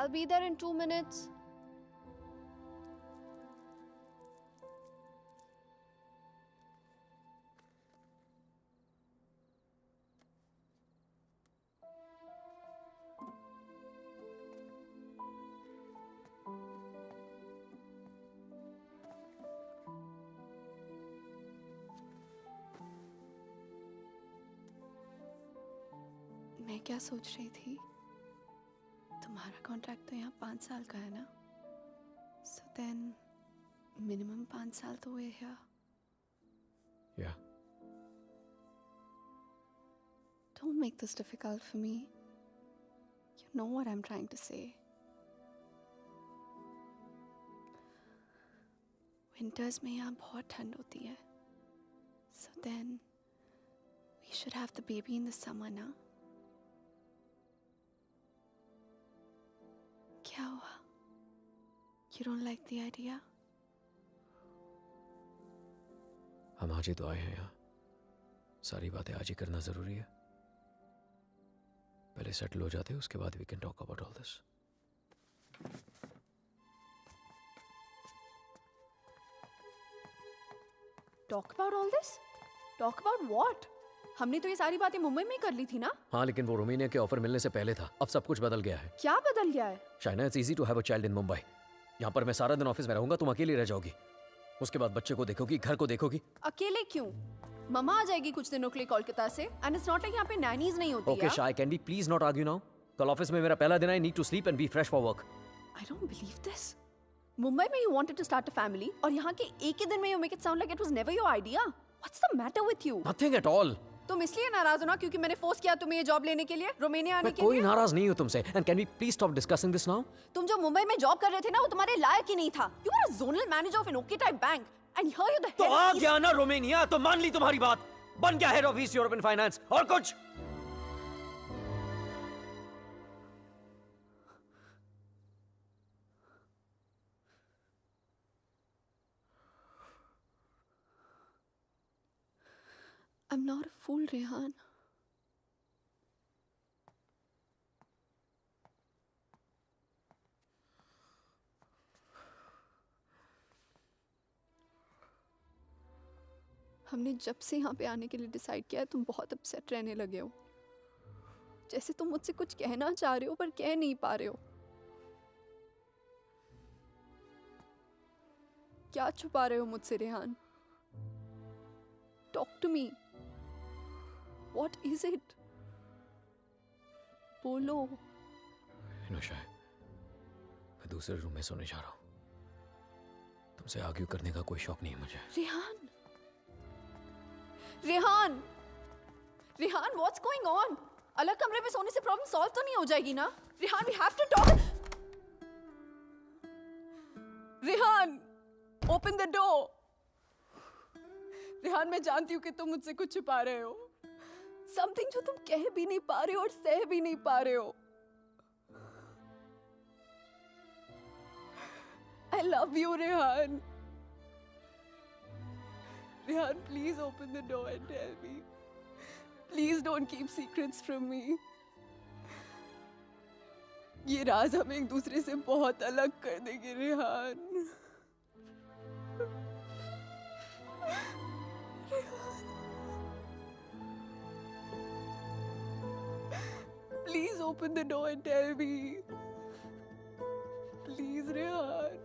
I'll be there in 2 minutes. मैं क्या सोच रही थी, तुम्हारा कॉन्ट्रैक्ट तो यहाँ 5 साल का है ना, so then minimum 5 साल तो हुए here. Yeah. Don't make this difficult for me. You know what I'm trying to say. Winters में यहाँ बहुत ठंड होती है, so then we should have the baby in the summer ना. क्या हुआ? You don't like the idea? हम आज ही तो आए हैं यहाँ, सारी बातें आज ही करना जरूरी है. पहले सेटल हो जाते हैं, उसके बाद we can talk about all this. Talk about all this? Talk about what? हमने तो ये सारी बातें मुंबई में ही कर ली थी ना? हाँ, लेकिन वो रोमानिया के ऑफर मिलने से पहले था. अब सब कुछ बदल गया है. क्या बदल गया है? Shaina, it's easy to have a child in Mumbai. यहाँ पर मैं सारा दिन ऑफिस में रहूंगा, तुम अकेली रह जाओगी. उसके बाद बच्चे को देखोगी, घर को देखोगी. अकेले क्यों? मम्मा आ जाएगी कुछ दिनों के लिए कोलकाता से. एंड इट्स नॉट लाइक यहाँ पे नैनीज नहीं होती. ओके शाय, can we please not argue now? कल ऑफिस में मेरा पहला दिन है. I need to sleep and be fresh for work. I don't believe this. Mumbai में you wanted to start a family और यहाँ के एक ही दिन में you make it sound like it was never your idea. What's the matter with you? Nothing at all. तुम इसलिए नाराज हो ना क्योंकि मैंने फोर्स किया तुम्हें ये जॉब लेने के लिए, रोमानिया आने के लिए? कोई नाराज नहीं हूँ तुमसे. And can we please stop discussing this now? तुम जो मुंबई में जॉब कर रहे थे ना, वो तुम्हारे लायक ही नहीं था. You are a zonal manager of an okay type bank and here you the head. तो आ गया ना रोमानिया, तो मान ली तुम्हारी बात. बन गया head of east European finance. और कुछ I'm not a fool, Rehan. हमने जब से यहाँ पे आने के लिए डिसाइड किया है, तुम बहुत अपसेट रहने लगे हो. जैसे तुम मुझसे कुछ कहना चाह रहे हो पर कह नहीं पा रहे हो. क्या छुपा रहे हो मुझसे, Rehan? Talk to me. What is it? बोलो. इनोशा, मैं दूसरे रूम में सोने जा रहा हूँ. तुमसे आर्ग्यू करने का कोई शौक नहीं है मुझे. Rehan, Rehan, Rehan, what's going on? अलग कमरे में सोने से प्रॉब्लम सॉल्व तो नहीं हो जाएगी ना? Rehan, we have to talk. Rehan, open the door. Rehan, मैं जानती हूँ कि तुम मुझसे कुछ छुपा रहे हो. समथिंग जो तुम कह भी नहीं पा रहे हो और सह भी नहीं पा रहे हो. I love you, Rehan. Rehan, please open the door and tell me. Please don't keep secrets from me. ये राज हमें एक दूसरे से बहुत अलग कर देंगे, Rehan. Please open the door and tell me. Please, Rehan.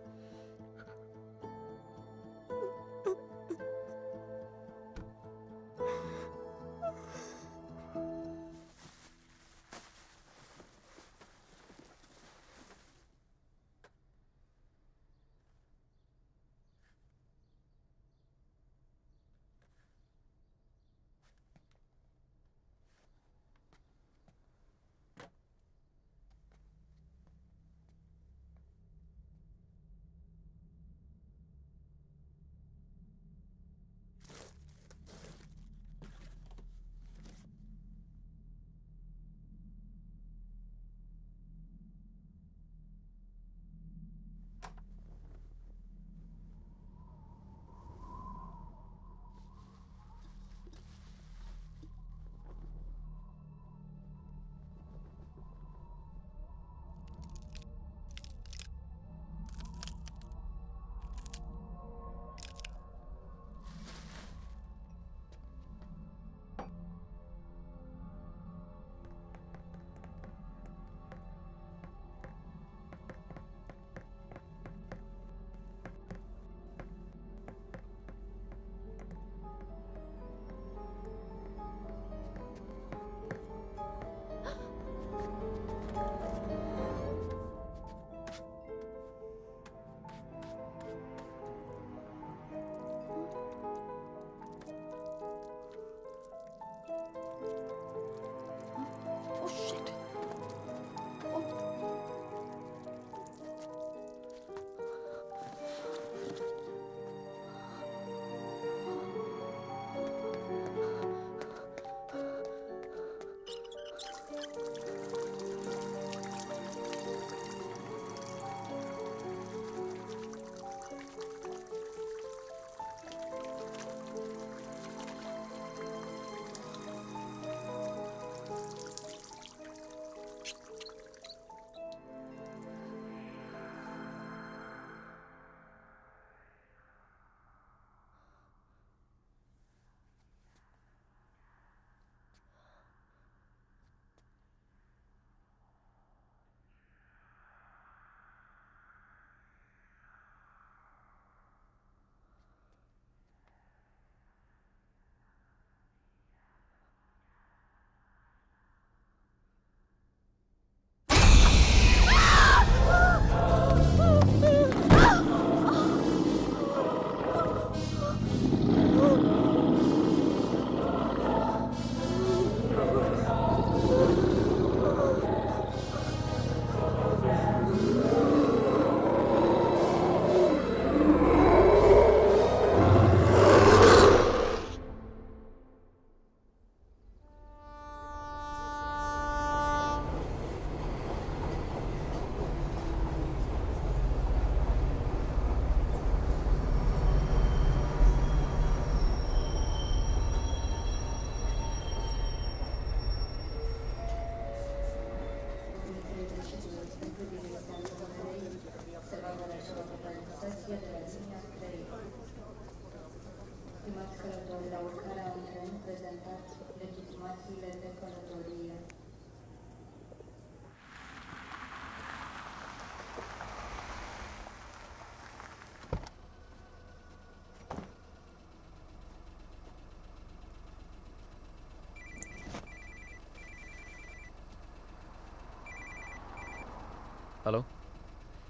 Hello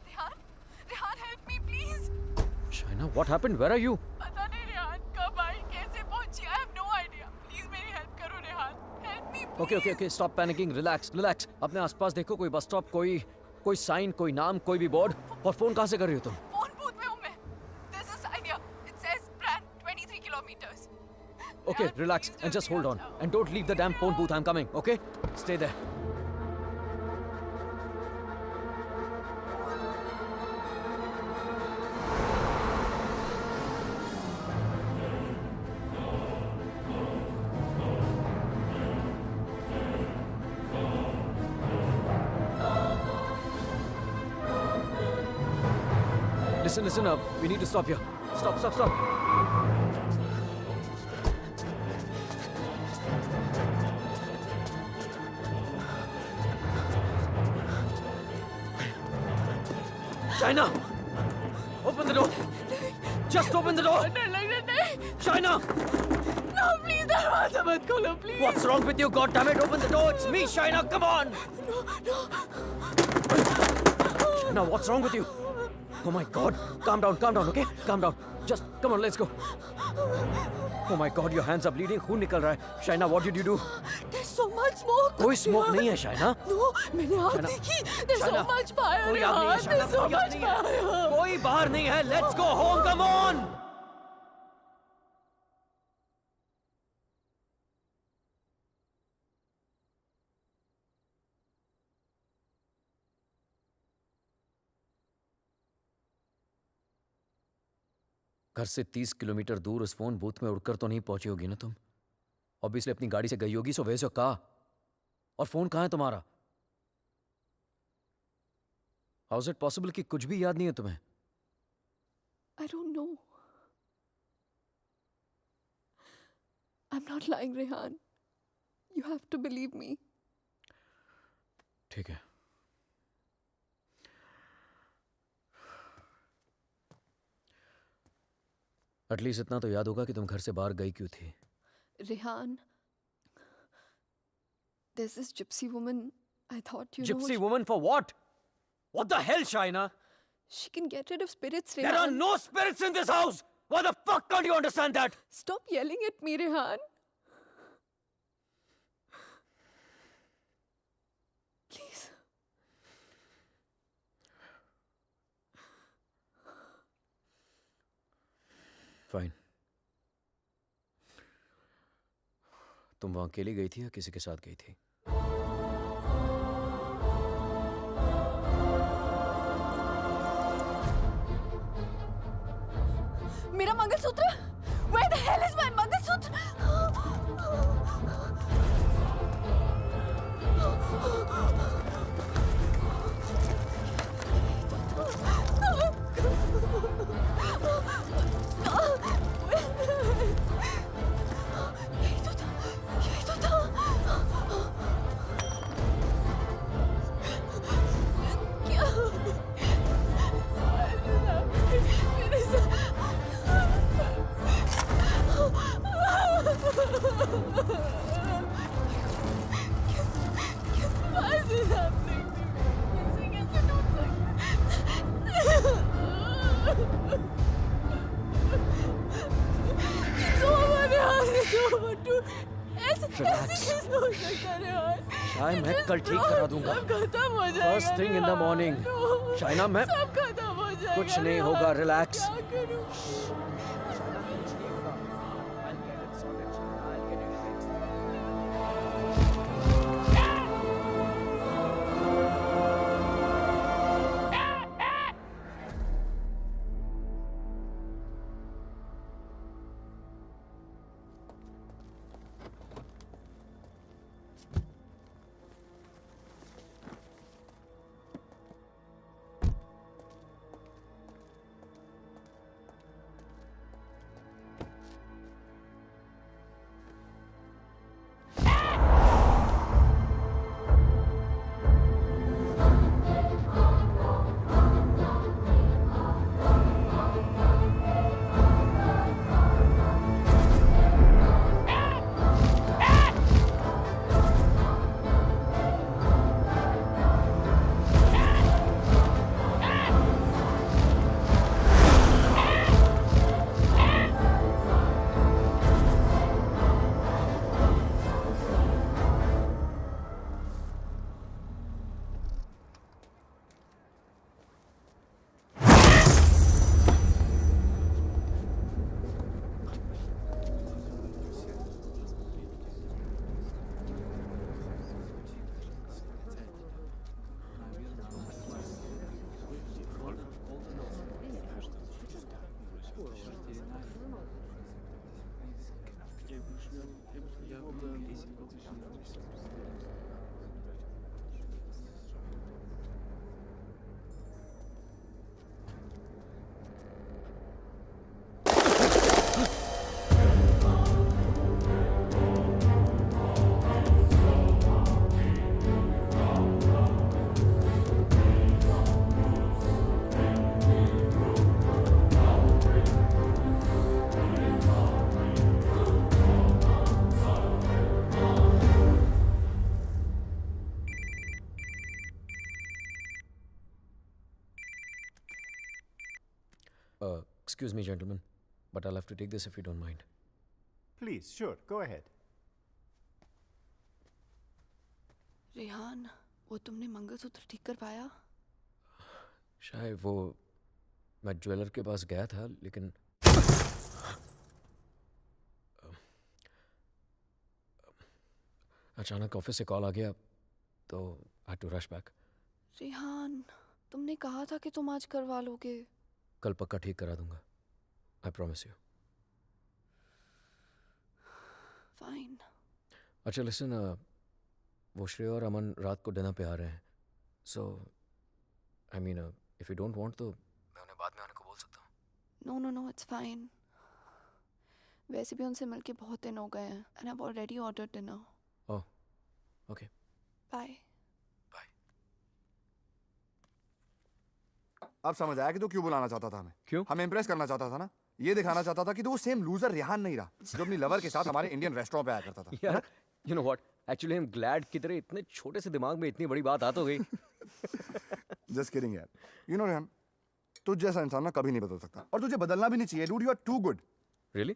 Rehan, Rehan help me please. Shaina, what happened? Where are you? पता नहीं रेहान कब आई, कैसे पहुंची, I have no idea. Please मेरी हेल्प करो Rehan, help me okay okay okay, stop panicking, relax relax. अपने आसपास देखो, कोई बस स्टॉप, कोई साइन, कोई नाम, कोई भी बोर्ड। और फोन कहाँ से कर रही हो तुम? फोन बूथ में हूं मैं। This is idea, it says brand 23 kilometres. Okay, relax and just hold on. And don't leave the damn phone booth. I'm coming, okay? Stay there. Listen up. We need to stop here. Stop. Shaina! Open the door! Just open the door! डर लग रहा नहीं। Shaina! No please दरवाजा मत खोलो please. What's wrong with you? God damn it! Open the door! It's me, Shaina! Come on! Shaina, what's wrong with you? Oh my God! Calm down, okay? Calm down. Just come on, let's go. Oh my God, your hands are bleeding. खून निकल रहा है. Shaina, what did you do? There's so much smoke। कोई smoke नहीं है, Shaina. No, मैंने आग Shaina, देखी। There's so Shaina, much fire कोई आग नहीं है, Shaina, There's so कोई आग much नहीं है. fire। कोई बाहर नहीं है. Let's go home. Come on. घर से 30 किलोमीटर दूर उस फोन बूथ में उड़कर तो नहीं पहुंची होगी ना तुम? ऑब्वियसली अपनी गाड़ी से गई होगी, सो वेयर योर कार? और फोन कहाँ है तुम्हारा? हाउ इज इट पॉसिबल कि कुछ भी याद नहीं है तुम्हें? I don't know। I'm not lying, Rehan। You have to believe me। ठीक है। एटलीस्ट इतना तो याद होगा कि तुम घर से बाहर गई क्यों थी। Rehan, there's this gypsy woman। I thought you know Gypsy woman for what? What the hell, Shaina? she can get rid of spirits, There are Rehan। no spirits in this house! Why the fuck can't you understand that? Stop yelling at me, Rehan। Please। Fine. तुम वहां अकेली गई थी या किसी के साथ गई थी? मेरा mangalsutra? Where the hell is my mangalsutra? यही तो था, यही तो था। क्या? मेरे Why is this happening to me? कैसे टूट कैसे हो सकता है यार? शायद मैं कल ठीक करा दूंगा। सब खत्म हो जाएगा। First thing in the morning। Shaina, मैं सब खत्म हो जाएगा। कुछ नहीं होगा, relax। क्या करूं? Excuse me, gentlemen, but I'll have to take this if you don't mind. Please, sure, go ahead. Rehan, वो तुमने मंगलसूत्र ठीक कर पाया? शायद वो मैं ज्वेलर के पास गया था, लेकिन अचानक ऑफिस से कॉल आ गया, तो I had to rush back. Rehan, तुमने कहा था कि तुम आज करवा लोगे. कल पक्का ठीक करा दूंगा. I promise you. फाइन. अच्छा लिसन, वो श्रेया और अमन रात को डिनर पे आ रहे हैं. So I mean if you don't want तो मैं उन्हें बाद में आने को बोल सकता हूँ. No no no, it's fine. वैसे भी उनसे मिलके बहुत दिन हो गए हैं and I have already ordered dinner. Oh okay. Bye. अब समझ आया कि तू क्यों बुलाना चाहता था हमें. क्यों? हमें इम्प्रेस करना चाहता था ना. ये दिखाना चाहता था कि तू वो सेम लूजर रेहान नहीं रहा जो अपनी लवर के साथ हमारे इंडियन रेस्टोरेंट पे आया करता था. यार you know what, actually I am glad कि तेरे इतने छोटे से दिमाग में इतनी बड़ी बात आ तो गई. जस्ट किडिंग यार. यू नो रेहान, तुझ जैसा इंसान ना कभी नहीं बदल सकता और तुझे बदलना भी नहीं चाहिए. Dude, you are too good. Really?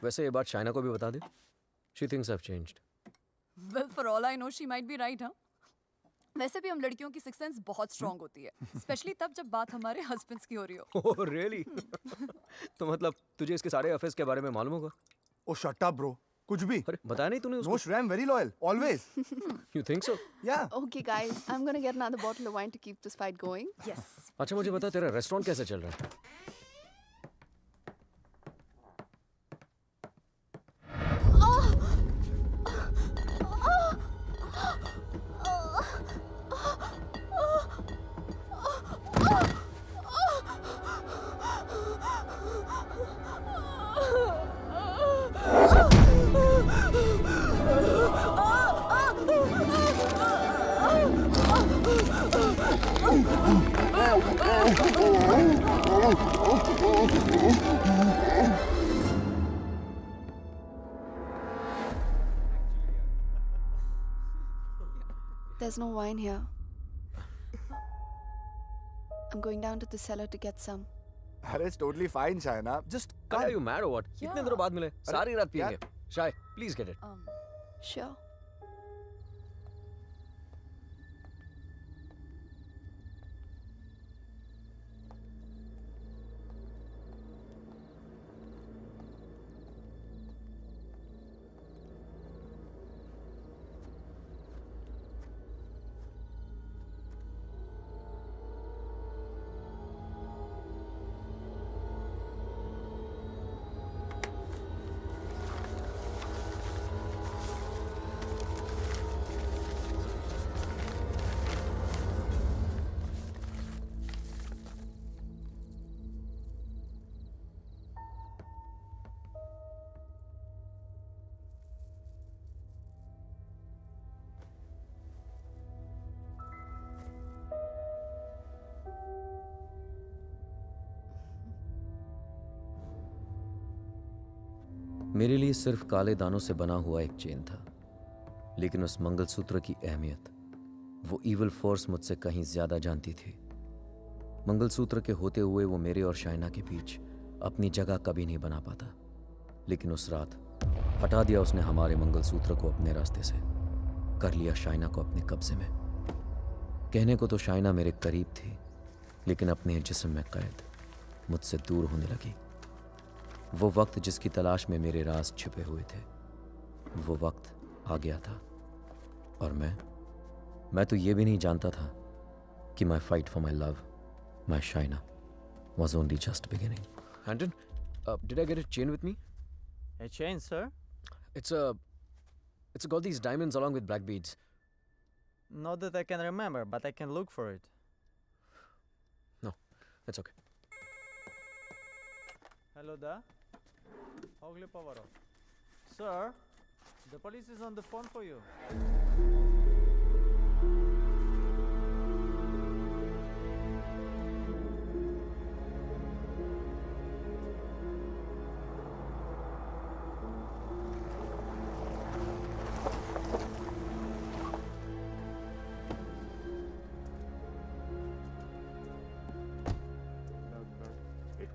वैसे ये बात शाइना को भी बता दे. She thinks I have changed. Well, for all I know, she might be right, huh? वैसे भी हम लड़कियों की सिक्स सेंस बहुत स्ट्रांग होती है, स्पेशली तब जब बात हमारे हस्बैंड्स की हो रही हो. Oh really? तो मतलब तुझे इसके सारे अफेयर्स के बारे में मालूम होगा? ओ शट अप ब्रो. कुछ भी. अरे बताया नहीं तूने नो उसको? Shreya, very loyal always. You think so? या. Okay guys, I'm gonna get another bottle of wine to keep this fight going. Yes. अच्छा मुझे बता, तेरा रेस्टोरेंट कैसे चल रहा है? There's no wine here. I'm going down to the cellar to get some. अरे it's totally fine Shaina. Just Are you mad or what? Yeah. इतने दिनों बाद मिले, सारी रात यार- पिएंगे. शाय, प्लीज गेट इट. Sure. मेरे लिए सिर्फ काले दानों से बना हुआ एक चेन था, लेकिन उस मंगलसूत्र की अहमियत वो इविल फोर्स मुझसे कहीं ज्यादा जानती थी. मंगलसूत्र के होते हुए वो मेरे और शाइना के बीच अपनी जगह कभी नहीं बना पाता, लेकिन उस रात हटा दिया उसने हमारे मंगलसूत्र को अपने रास्ते से, कर लिया शाइना को अपने कब्जे में. कहने को तो शाइना मेरे करीब थी, लेकिन अपने जिस्म में कैद मुझसे दूर होने लगी. वो वक्त जिसकी तलाश में मेरे राज छिपे हुए थे, वो वक्त आ गया था. और मैं तो ये भी नहीं जानता था कि माई fight for my love, my Shaina, was only just beginning. Handon, did I get a chain with me? A chain, sir? It's got these diamonds along with black beads. Not that I can remember, but I can look for it. No, that's okay. Hello there. Ogli Povaro. Sir, the police is on the phone for you.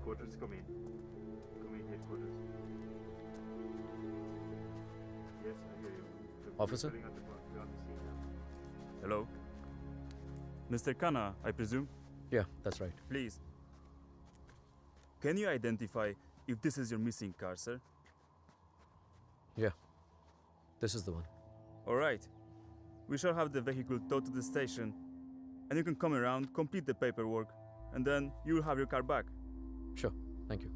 headquarters. Come in. Come in, headquarters. Yes, I hear you. The Officer? filling out the form. We're on the scene now. Hello? Mr. Khanna, I presume? Yeah, that's right. Please. Can you identify if this is your missing car, sir? Yeah, this is the one. Alright. We shall have the vehicle towed to the station, and you can come around, complete the paperwork, and then you will have your car back. Sure, thank you.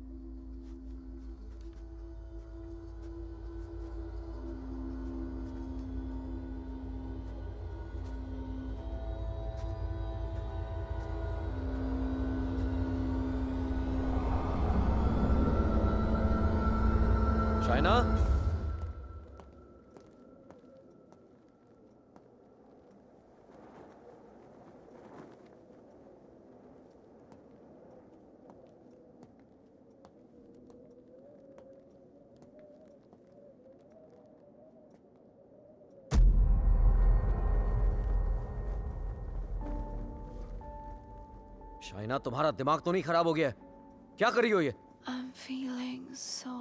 Shaina? Shaina, तुम्हारा दिमाग तो नहीं खराब हो गया है? क्या कर रही हो ये? I'm feeling so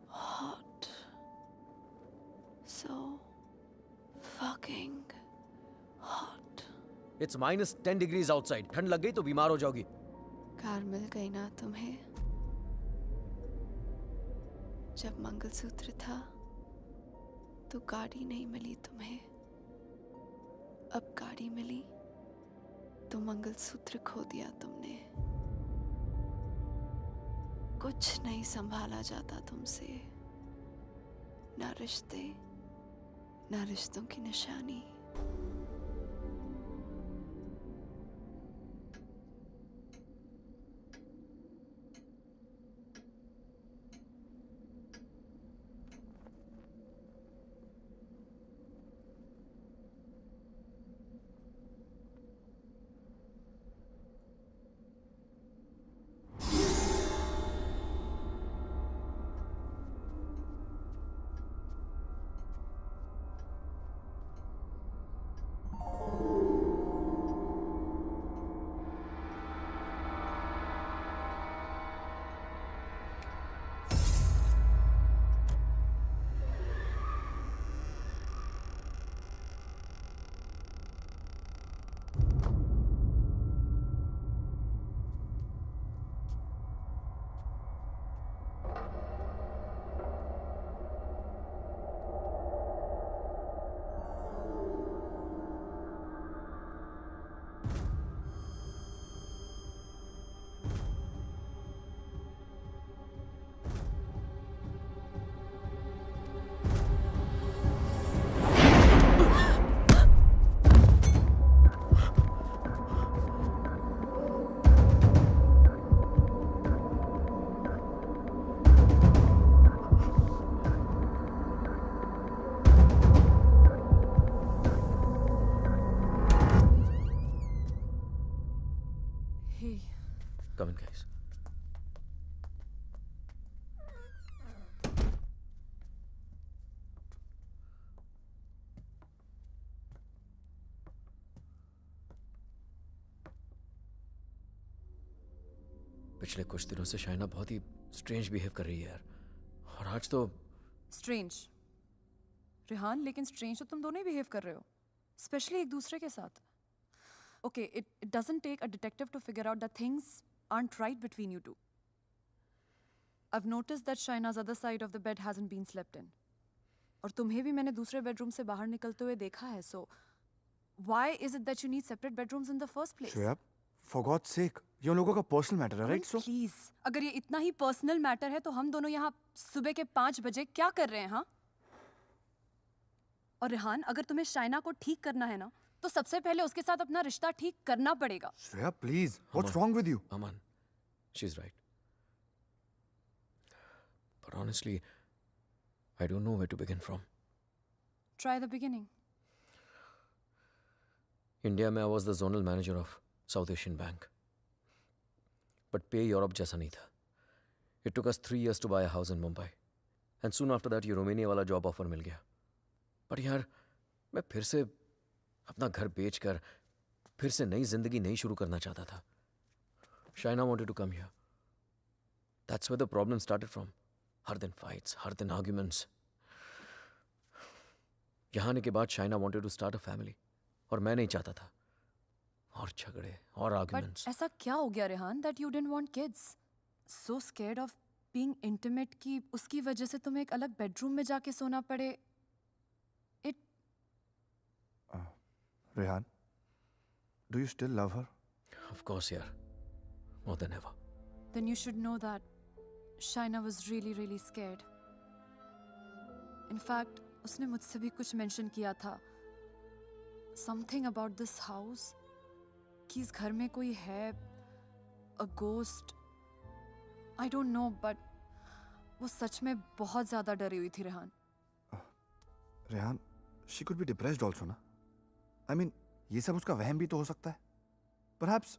hot. So fucking hot. It's -10 degrees outside. ठंड लग गई तो बीमार हो जाओगी. कार मिल गई ना तुम्हें? जब मंगलसूत्र था तो गाड़ी नहीं मिली तुम्हें. अब गाड़ी मिली तो मंगलसूत्र खो दिया तुमने. कुछ नहीं संभाला जाता तुमसे. ना रिश्ते, ना रिश्तों की निशानी. Hey. Come in, guys. पिछले कुछ दिनों से शाइना बहुत ही स्ट्रेंज बिहेव कर रही है यार. और आज तो स्ट्रेंज रेहान, लेकिन स्ट्रेंज तो तुम दोनों ही बिहेव कर रहे हो, स्पेशली एक दूसरे के साथ. Okay, it doesn't take a detective to figure out that things aren't right between you two. I've noticed that Shaina's other side of the bed hasn't been slept in. और तुम्हें भी मैंने दूसरे बेडरूम से बाहर निकलते हुए देखा है. So why is it that you need separate bedrooms in the first place? Shreya, for God's sake, ये उन लोगों का पर्सनल मैटर है, राइट? सो प्लीज, अगर ये इतना ही पर्सनल मैटर है तो हम दोनों यहाँ सुबह के 5 बजे क्या कर रहे हैं? हाँ. और रेहान, अगर तुम्हें शाइना को ठीक करना है ना, तो सबसे पहले उसके साथ अपना रिश्ता ठीक करना पड़ेगा. Shreya, please, what's wrong with you? Aman, she's right. But honestly, I don't know where to begin from. Try the beginning. India में I was the zonal manager of South Asian Bank. But pay Europe जैसा नहीं था. It took us 3 years to buy a house in Mumbai. And soon after that, ये Romania वाला job offer मिल गया. But यार, मैं फिर से अपना घर बेचकर फिर से नई जिंदगी नहीं शुरू करना चाहता था. Shaina wanted to come here. That's where the problem started from. हर दिन fights, हर दिन arguments. यहाँ आने के बाद Shaina wanted to start a family. और मैं नहीं चाहता था. और झगड़े और But arguments. ऐसा क्या हो गया Rehan that you didn't want kids? So scared of being intimate कि उसकी वजह से तुम्हें एक अलग bedroom में जाके सोना पड़े. It Rehan, do you still love her? Of course, यार. More than ever. then you should know that Shaina was really really scared. In fact, उसने मुझसे भी कुछ mention किया था. Something about this house. कि इस घर में कोई है. A ghost. I don't know, but वो सच में बहुत ज़्यादा डरी हुई थी Rehan. Rehan, she could be depressed also ना. I mean, ये सब उसका वहम भी तो हो सकता है. Perhaps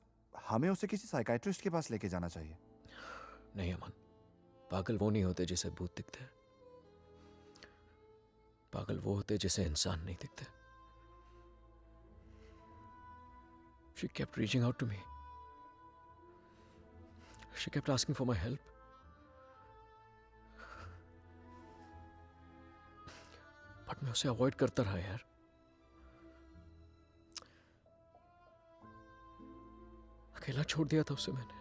हमें उसे किसी साइकाइट्रिस्ट के पास लेके जाना चाहिए. नहीं अमन, पागल वो नहीं होते जिसे भूत दिखते हैं. पागल वो होते जिसे इंसान नहीं दिखते. She kept reaching out to me. She kept asking for my help. But मैं उसे अवॉइड करता रहा यार. अकेला छोड़ दिया था उसे मैंने.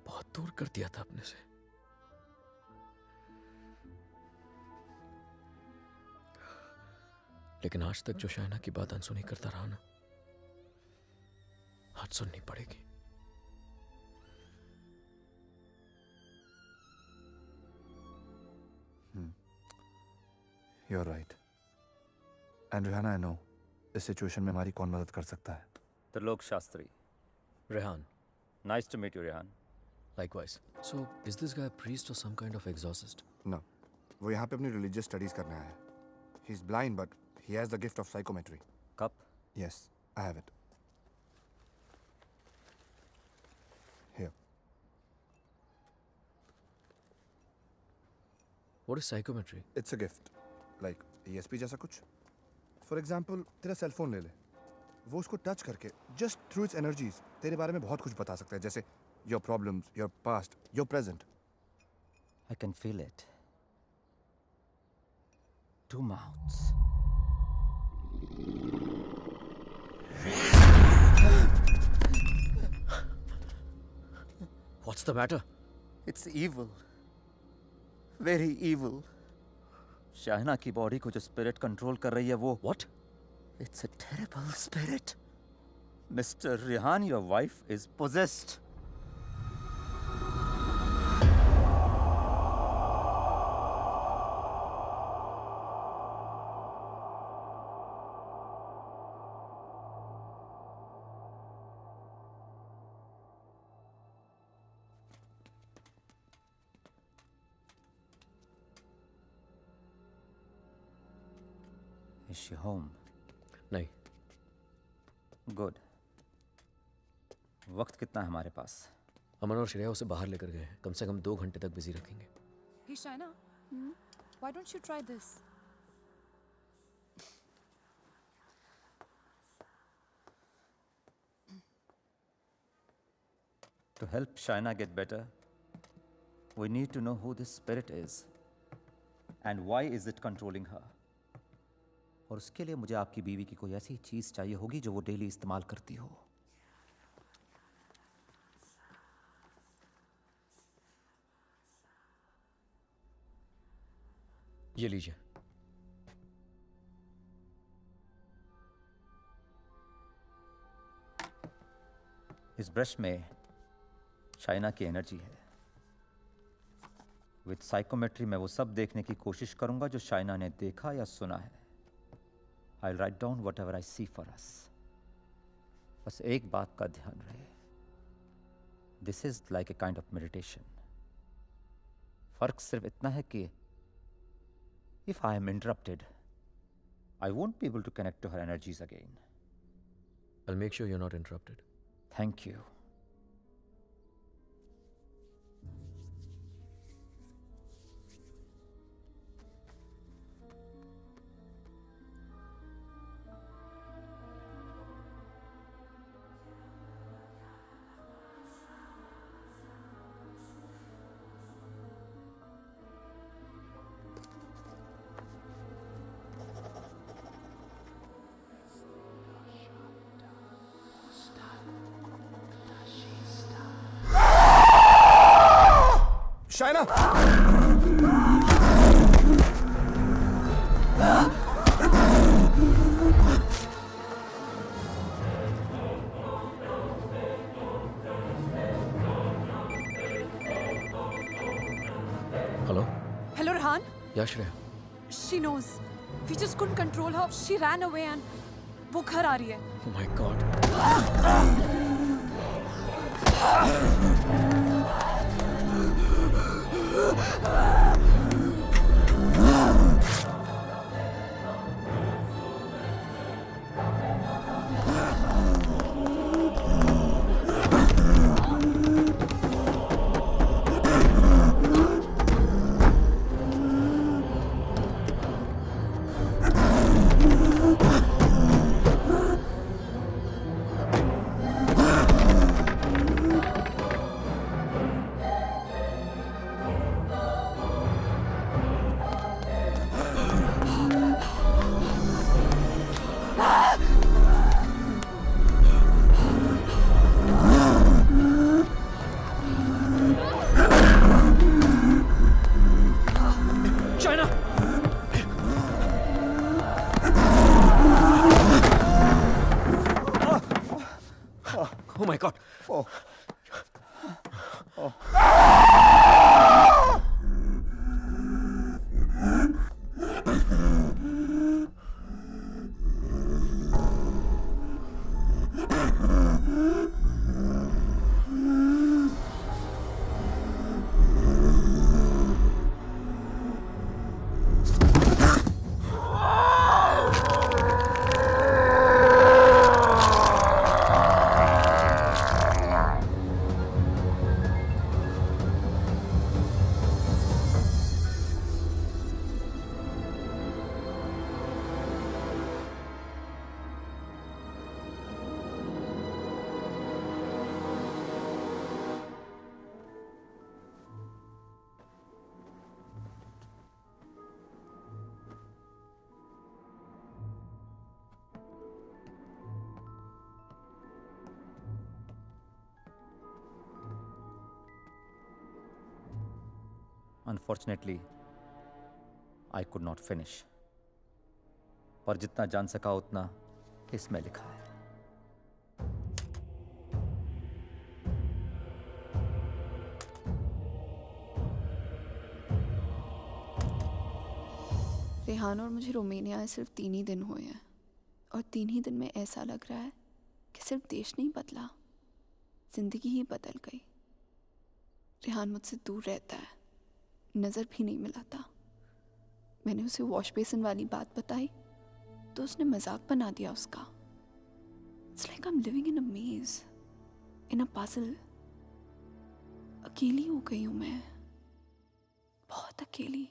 बहुत दूर कर दिया था अपने से. लेकिन आज तक जो शाइना की बात अनसुनी करता रहा ना, आज सुननी पड़ेगी. You're right. And Rihanna, I know इस सिचुएशन में हमारी कौन मदद कर सकता है. Trilok Shastri. Rehan, Nice to meet you, Rehan. likewise. So, is this guy a priest or some kind of exorcist? No, वो यहाँ पे अपनी religious studies करने आया है. He's blind, but he has the gift of psychometry. Cup? Yes, I have it. Here. What is psychometry? It's a gift. Like ESP जैसा कुछ. For example, तेरा सेल फोन ले ले. वो उसको टच करके just through its energies तेरे बारे में बहुत कुछ बता सकता है. जैसे your problems, your past, your present. I can feel it. Two mouths. What's the matter? It's evil. Very evil. Shaina की बॉडी को जो स्पिरिट कंट्रोल कर रही है वो. What? It's a terrible spirit. Mr. Rehan, your wife is possessed. Is she home? नहीं. Good. वक्त कितना है हमारे पास? अमन और श्रेया उसे बाहर लेकर गए हैं. कम से कम 2 घंटे तक बिजी रखेंगे. Hey Shaina, why don't you try this? To help Shaina get better, we need to know who this spirit is and why is it controlling her. और उसके लिए मुझे आपकी बीवी की कोई ऐसी चीज चाहिए होगी जो वो डेली इस्तेमाल करती हो. ये लीजिए. इस ब्रश में शाइना की एनर्जी है. विद साइकोमेट्री मैं वो सब देखने की कोशिश करूंगा जो शाइना ने देखा या सुना है. I'll write down whatever I see for us. बस एक बात का ध्यान रहे. This is like a kind of meditation. फर्क सिर्फ इतना है कि if I am interrupted, I won't be able to connect to her energies again. I'll make sure you're not interrupted. Thank you. Shaina! Hello Hello, Rehan. या Shreya? She knows. We just couldn't control her. She ran away and वो घर आ रही है. Oh my God. China! Oh my God. Oh. Unfortunately, I could not finish. पर जितना जान सका उतना इसमें लिखा है. रेहान और मुझे रोमानिया आए सिर्फ 3 ही दिन हुए हैं और 3 ही दिन में ऐसा लग रहा है कि सिर्फ देश नहीं बदला, जिंदगी ही बदल गई। रेहान मुझसे दूर रहता है, नज़र भी नहीं मिलाता। मैंने उसे वॉश बेसिन वाली बात बताई तो उसने मजाक बना दिया उसका। It's like I am living in a maze, in a puzzle. अकेली हो गई हूँ मैं, बहुत अकेली।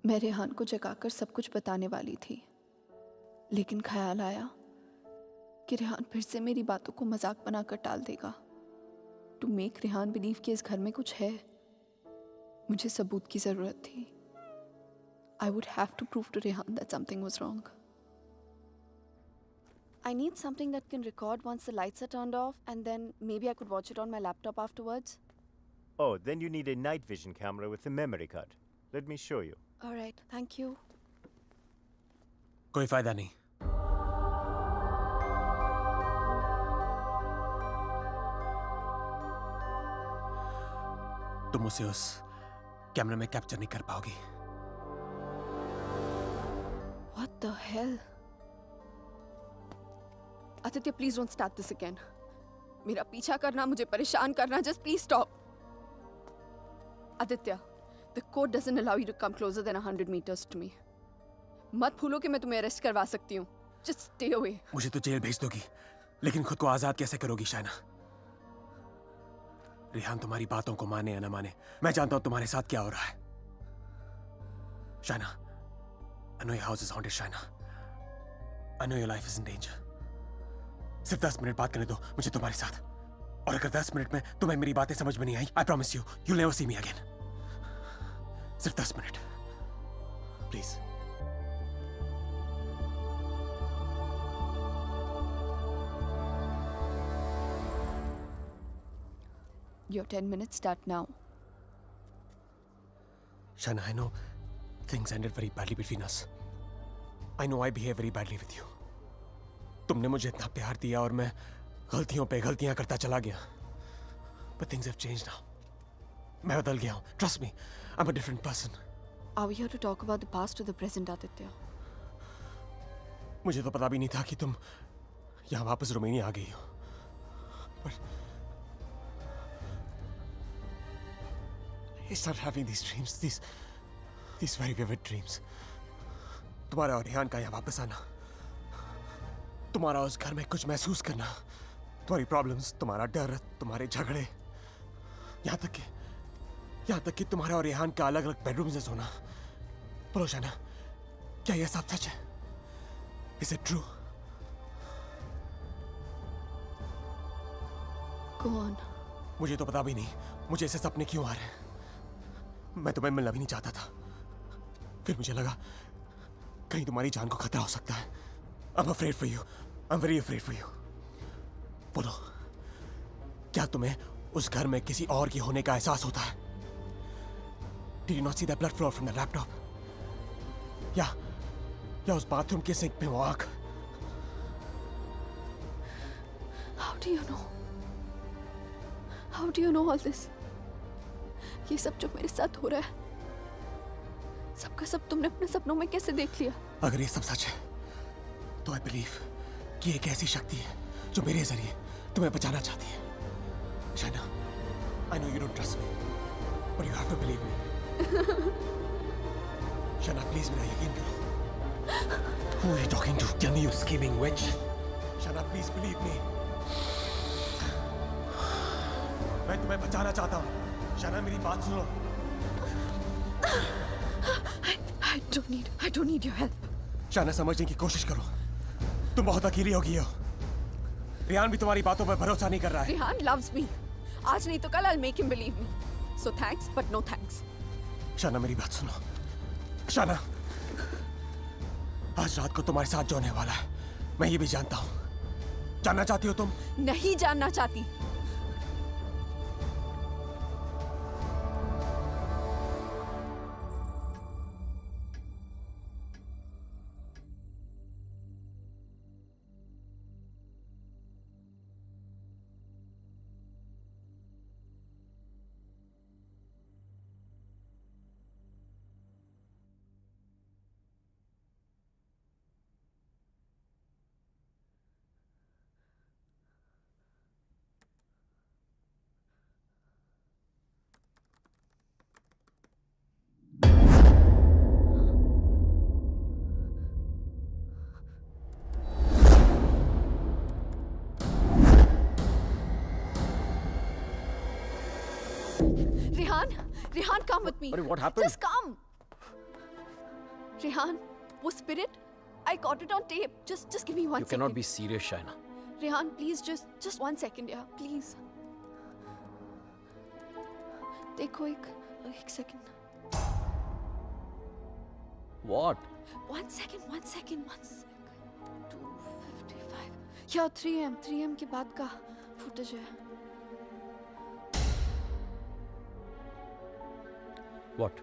मैं रेहान को जगाकर सब कुछ बताने वाली थी, लेकिन ख्याल आया कि रेहान फिर से मेरी बातों को मजाक बनाकर टाल देगा। टू मेक रेहान बिलीव कि इस घर में कुछ है, मुझे सबूत की जरूरत थी। I would have to prove to Rehan that something was wrong. I need something that can record once the lights are turned off, and then maybe I could watch it on my laptop afterwards. Oh, then you need a night vision camera with a memory card. Let me show you. All right, thank you. कोई फायदा नहीं। तुम उसे उस कैमरे में capture नहीं कर पाओगी। What the hell? Aditya, please don't start this again. मेरा पीछा करना, मुझे परेशान करना, just please stop. Aditya, the code doesn't allow you to come closer than 100 meters to me. मत भूलो कि मैं तुम्हें अरेस्ट करवा सकती हूँ. Just stay away. मुझे तो जेल भेज दोगी, लेकिन खुद को आजाद कैसे करोगी शाइना? रेहान तुम्हारी बातों को माने या ना माने, मैं जानता हूं तुम्हारे साथ क्या हो रहा है। Shaina, I know your house is haunted, Shaina. I know your life is in danger. सिर्फ 10 मिनट बात करने दो मुझे तुम्हारे साथ, और अगर 10 मिनट में तुम्हें मेरी बातें समझ में नहीं आई, I promise you, you'll never see me again. सिर्फ 10 minute, please. Your 10 minutes start now. Shaina, I know things ended very badly between us. I know I behaved very badly with you. तुमने मुझे इतना प्यार दिया और मैं गलतियों पे गलतियां करता चला गया। But things have changed now. मैं बदल गया हूँ. Trust me, I'm a different person. Are we here to talk about the past or the present, Aditya? मुझे तो पता भी नहीं था कि तुम यहाँ वापस रोमानिया आ गई हो। But I started having these dreams, these very vivid dreams. तुम्हारा और रेहान का यहाँ वापस आना, तुम्हारा उस घर में कुछ महसूस करना, तुम्हारी प्रॉब्लम्स, तुम्हारा डर, तुम्हारे झगड़े, यहाँ तक कि तुम्हारा और रेहान का अलग अलग बेडरूम से सोना। बोलो शाइना, क्या यह सब सच है? Is it true? Go on. मुझे तो पता भी नहीं मुझे ऐसे सपने क्यों आ रहे हैं। मैं तुम्हें मिलना भी नहीं चाहता था, फिर मुझे लगा कहीं तुम्हारी जान को खतरा हो सकता है। I'm afraid for you. I'm very afraid for you. बोलो, क्या तुम्हें उस घर में किसी और की होने का एहसास होता है? Did you not see the blood flow from the laptop? या उस बाथरूम के सिंक में वो आग? How do you know? How do you know all this? ये सब जो मेरे साथ हो रहा है, सबका सब तुमने अपने सपनों में कैसे देख लिया? अगर ये सब सच है तो आई बिलीव कि एक ऐसी शक्ति है जो मेरे जरिए तुम्हें बचाना चाहती है। Shaina, I know you don't trust me, but you have to believe me. Shaina, please मेरा यकीन करो। Who are you talking to? Tell me, you scheming witch. Shaina, please believe me. मैं तुम्हें बचाना चाहता हूँ। शाइना, मेरी बात सुनो। I don't need your help. Shaina, समझने की कोशिश करो, तुम बहुत अकेली हो गई हो। रेहान भी तुम्हारी बातों पर भरोसा नहीं कर रहा है। Rehan loves me. आज नहीं तो कल I'll make him believe me. So thanks, but no thanks. Shaina, मेरी बात सुनो। शाइना, आज रात को तुम्हारे साथ जो होने वाला है, मैं ये भी जानता हूँ। जानना चाहती हो तुम? नहीं जानना चाहती। Rehan, come with me. What happened? Just come. Rehan, वो spirit, I caught it on tape. Just give me one You second. cannot be serious, Shaina. Rehan, please, just 1 second, yeah, please. देखो एक second. What? 1 second. 2:55. Yeah, 3 am के बाद का footage है. What?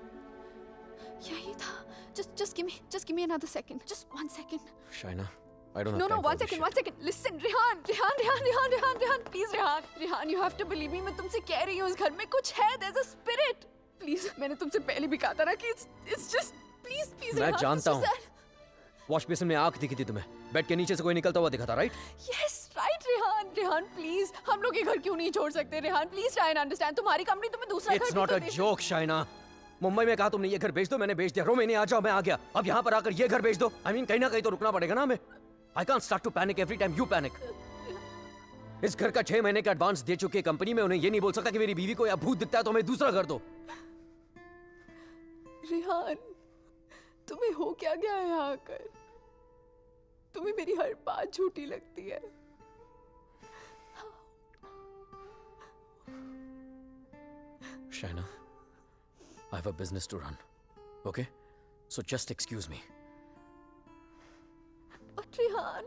यही था. Just give me another second. Just 1 second. Shaina, I don't have No, time for 1 this second, shit. 1 second. Listen, Rehan, please, Rehan, you have to believe me. मैं तुमसे कह रही हूँ इस घर में कुछ है. There's a spirit. Please, मैंने तुमसे पहले भी कहा था ना कि it's just please, मैं Rehan, जानता it's हूँ. just that. वॉश बेसिन में आंख दिखी थी तुम्हें. बेड के नीचे से कोई निकलता हुआ दिखा था, right? Yes, right, Rehan, please. हम लोग ये घर क्यों नहीं छोड़ सकते, Rehan? Please try and understand. तुम्हारी कंपनी तुम्हें दूसरा घर It's भी not तो a they- joke, Shaina. Mumbai में कहा तुमने ये घर बेच दो, मैंने बेच दिया. रोमेनिया आ जाओ, मैं आ गया. अब यहाँ पर आकर ये घर बेच दो. I mean, कहीं ना कहीं तो रुकना पड़ेगा ना हमें. I can't start to panic every time you panic. इस घर का 6 महीने का एडवांस दे चुकी है कंपनी में. उन्हें ये नहीं बोल सकता कि मेरी बीवी को या भूत दिखता है तो हमें दूसरा घर दो. रेहान, तुम्हें हो क्या गया है यहाँ आकर? तुम्हें मेरी हर बात झूठी लगती है. Shaina, I have a business to run. Okay? So just excuse me. But Rehan,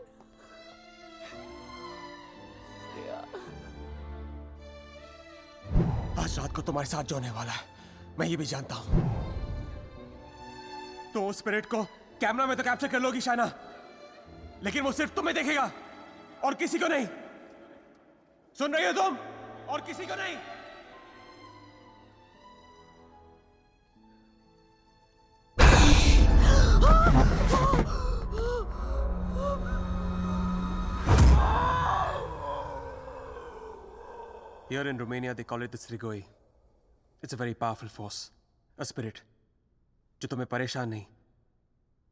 आज रात को तुम्हारे साथ जो होने वाला है मैं ये भी जानता हूं. तो उस स्पिरिट को कैमरा में तो कैप्चर कर लोगी शाइना, लेकिन वो सिर्फ तुम्हें देखेगा और किसी को नहीं. सुन रही हो तुम? और किसी को नहीं. Here in Romania, they call it the Strigoi. It's a very powerful force, a spirit, जो तुम्हें परेशान नहीं,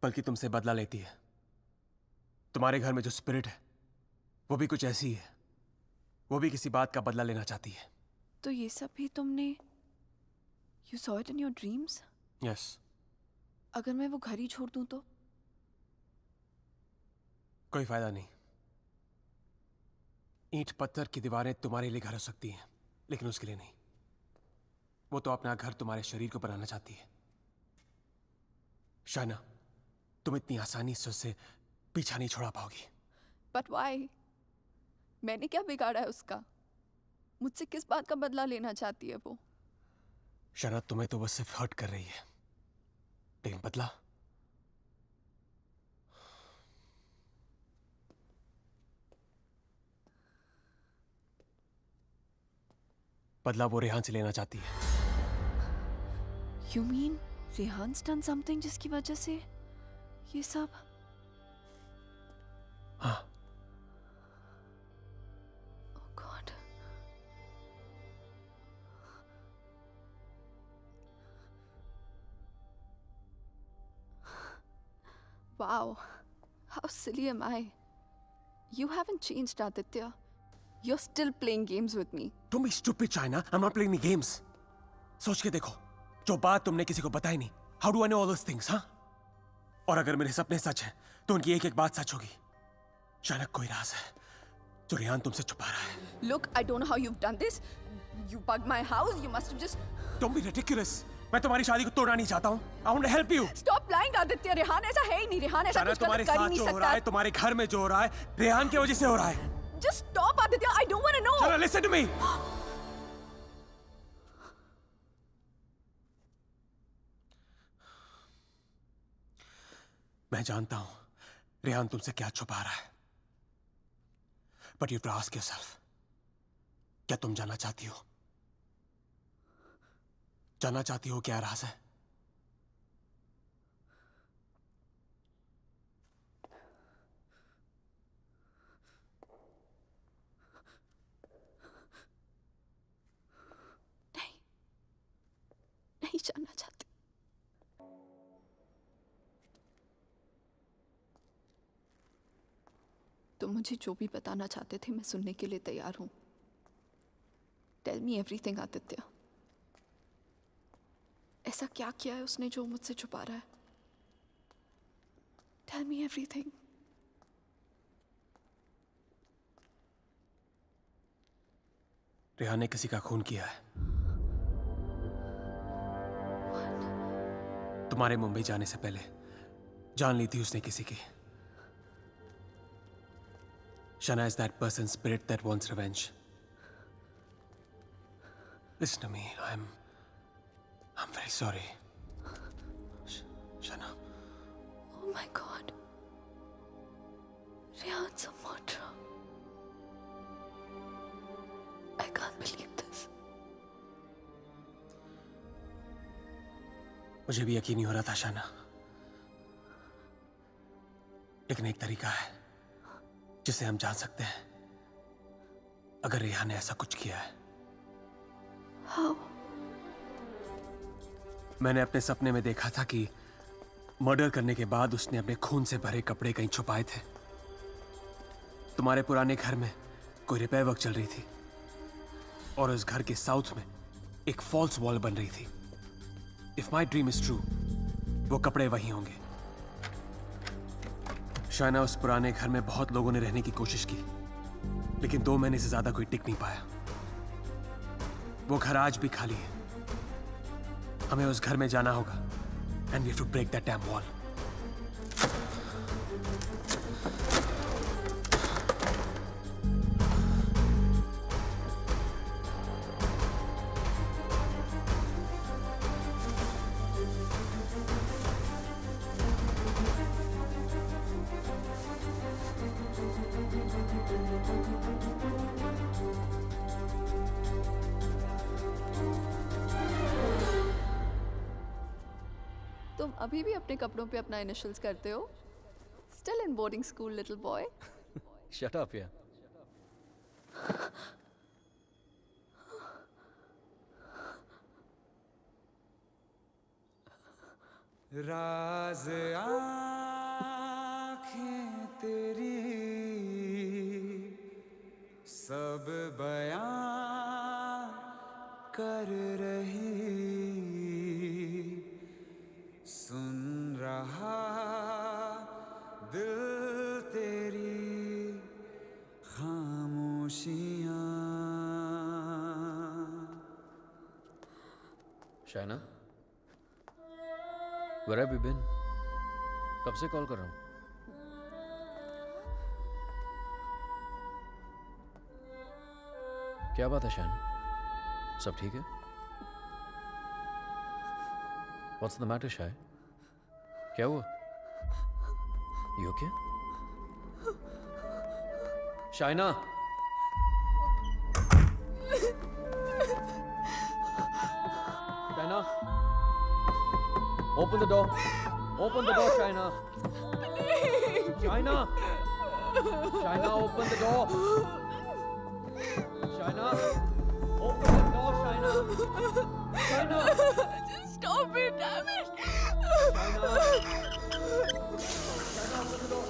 बल्कि तुमसे बदला लेती है. तुम्हारे घर में जो स्पिरिट है, वो भी कुछ ऐसी ही है. वो भी किसी बात का बदला लेना चाहती है. तो ये सब भी तुमने You saw it in your dreams? Yes. अगर मैं वो घर ही छोड़ दूं तो? कोई फायदा नहीं. ईंट पत्थर की दीवारें तुम्हारे लिए घर हो सकती हैं, लेकिन उसके लिए नहीं. वो तो अपना घर तुम्हारे शरीर को बनाना चाहती है. शाइना, तुम इतनी आसानी से उससे पीछा नहीं छोड़ा पाओगी. But why? मैंने क्या बिगाड़ा है उसका? मुझसे किस बात का बदला लेना चाहती है वो? शाइना, तुम्हें तो वो सिर्फ हर्ट कर रही है, लेकिन बदला? बदला वो रेहान से लेना चाहती है. You mean रेहान's done something जिसकी वजह से ये सब? हाँ. Oh God. Wow. How silly am I? You haven't changed, Aditya. You're still playing games with me. Don't be stupid, China. I'm not playing any games. सोच के देखो, जो बात तुमने किसी को बताई नहीं. How do I know all those things, हाँ? और अगर मेरे सपने सच हैं, तो उनकी एक-एक बात सच होगी. शायद कोई राज है, जो रेहान तुमसे छुपा रहा है. Look, I don't know how you've done this. You bugged my house. You must have just... Don't be ridiculous. मैं तुम्हारी शादी को तोड़ना नहीं चाहता हूँ. I want to help you. Stop lying, Aditya. Rehan ऐसा है ही नहीं. रेहान ऐसा कुछ तुम्हारे गलत कर ही साथ नहीं जो हो रहा सकता. है, तुम्हारे घर में जो हो रहा है, रेहान की वजह से हो रहा है. Just stop, Aditya. I don't want to know. Shana, listen to me. मैं जानता हूं रेहान तुमसे क्या छुपा रहा है. But you have to ask yourself, क्या तुम जानना चाहती हो? जानना चाहती हो क्या राज है? नहीं जानना चाहती. तुम मुझे जो भी बताना चाहते थे मैं सुनने के लिए तैयार हूं. Tell me everything, Aditya. ऐसा क्या किया है उसने जो मुझसे छुपा रहा है? Tell me everything. रेहान ने किसी का खून किया है। तुम्हारे मुंबई जाने से पहले जान ली थी उसने किसी की। Shana is that person's spirit that wants revenge. Listen to me. I'm very sorry. Shana. Oh my God. Rehan's a murderer. I can't believe this. मुझे भी यकीन नहीं हो रहा था शाना, लेकिन एक तरीका है जिसे हम जान सकते हैं अगर रेहान ने ऐसा कुछ किया है। How? मैंने अपने सपने में देखा था कि मर्डर करने के बाद उसने अपने खून से भरे कपड़े कहीं छुपाए थे। तुम्हारे पुराने घर में कोई रिपेयर वर्क चल रही थी और उस घर के साउथ में एक फॉल्स वॉल बन रही थी। If my dream is true, वो कपड़े वहीं होंगे। शायना, उस पुराने घर में बहुत लोगों ने रहने की कोशिश की, लेकिन 2 महीने से ज्यादा कोई टिक नहीं पाया। वो घर आज भी खाली है। हमें उस घर में जाना होगा and we have to break that dam wall. तुम अभी भी अपने कपड़ों पे अपना इनिशियल्स करते हो? Still in boarding school, little boy. Shut up, yeah. राज आँखें तेरी सब बयां कर रही, सुन रहा दिल तेरी खामोशियाँ। Shaina, where have you been? कब से कॉल कर रहा हूँ? क्या बात है शायना? सब ठीक है? What's the matter, शाय? क्या हुआ? You okay? Shaina! Shaina! Open the door! Open the door, Shaina! Shaina! Shaina, open the door! Shaina! Open the door, Shaina! Shaina! Just stop it, damn it! Shaina! Shaina, open the door!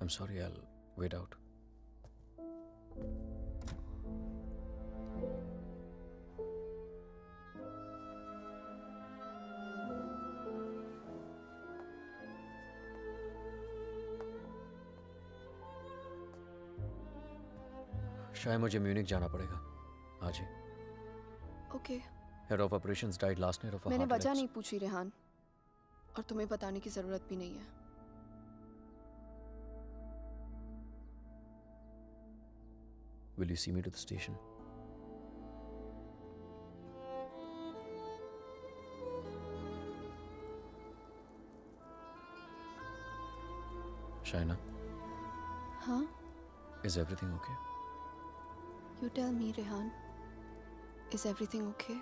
I'm sorry, I'll wait out. शायद मुझे Munich जाना पड़ेगा आज ही। Okay. Head of operations died last night of a मैंने heart वजह collapse. नहीं पूछी रेहान। और तुम्हें बताने की जरूरत भी नहीं है। Will you see me to the station? Shaina, हाँ, is everything okay? you tell me, Rehan, is everything okay?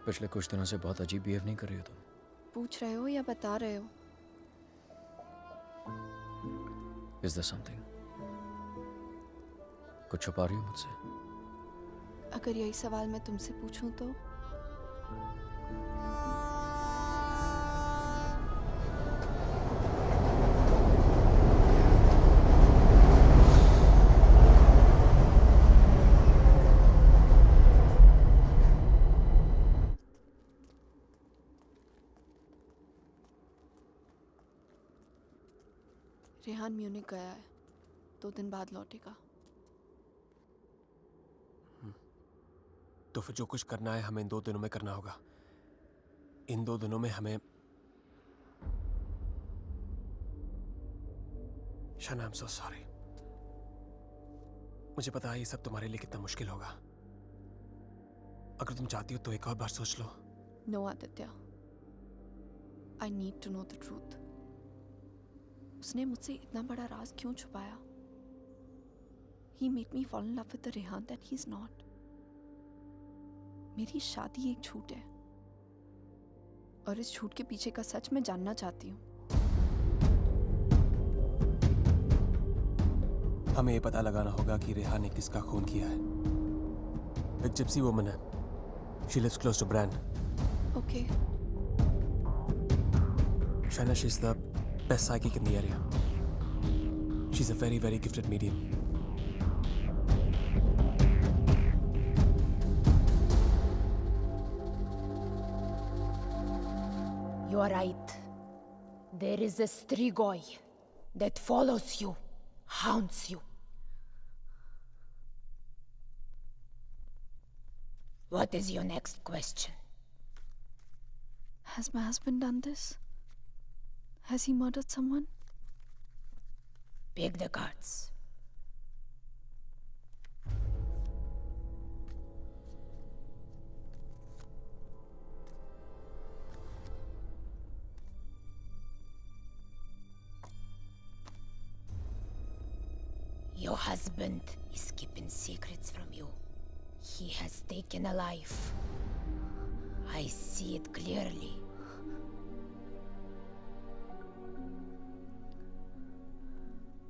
पिछले कुछ दिनों से बहुत अजीब बिहेव नहीं कर रही हो तुम। पूछ रहे हो या बता रहे हो? Is there something? कुछ छुपा रही हो मुझसे? अगर यही सवाल मैं तुमसे पूछूं तो? रेहान म्यूनिख गया है, 2 दिन बाद लौटेगा। तो फिर जो कुछ करना है हमें इन 2 दिनों में करना होगा। इन 2 दिनों में हमें शाना, आई एम सो सॉरी। मुझे पता है ये सब तुम्हारे लिए कितना मुश्किल होगा। अगर तुम चाहती हो तो एक और बार सोच लो। No Aditya, I need to know the truth. उसने मुझसे इतना बड़ा राज क्यों छुपाया? He made me fall in love with the Rehan that he's not. मेरी शादी एक झूठ है और इस झूठ के पीछे का सच मैं जानना चाहती हूँ। हमें ये पता लगाना होगा कि रेहान ने किसका खून किया है। एक जिप्सी वुमन है। She lives close to Bran. Okay. Shaina, she's the best psychic in the area. She's a very, very gifted medium. You are right. There is a Strigoi that follows you, haunts you. What is your next question? Has my husband done this? Has he murdered someone? Pick the cards. Your husband is keeping secrets from you. He has taken a life. I see it clearly.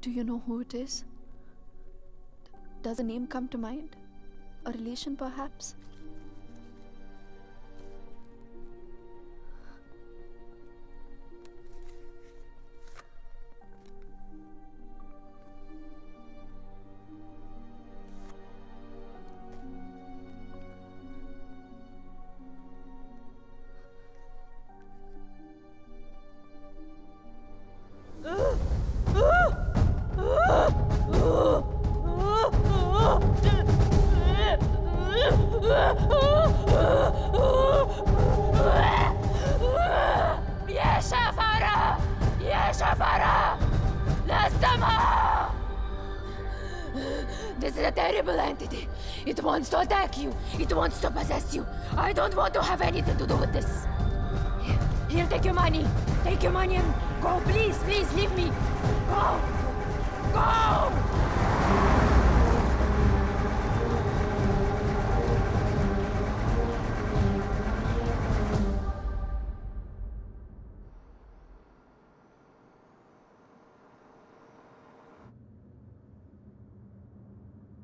Do you know who it is? Does a name come to mind? A relation, perhaps? This is a terrible entity. It wants to attack you. It wants to possess you. I don't want to have anything to do with this. Here, take your money. Take your money and go. Please, please, leave me. Go. Go!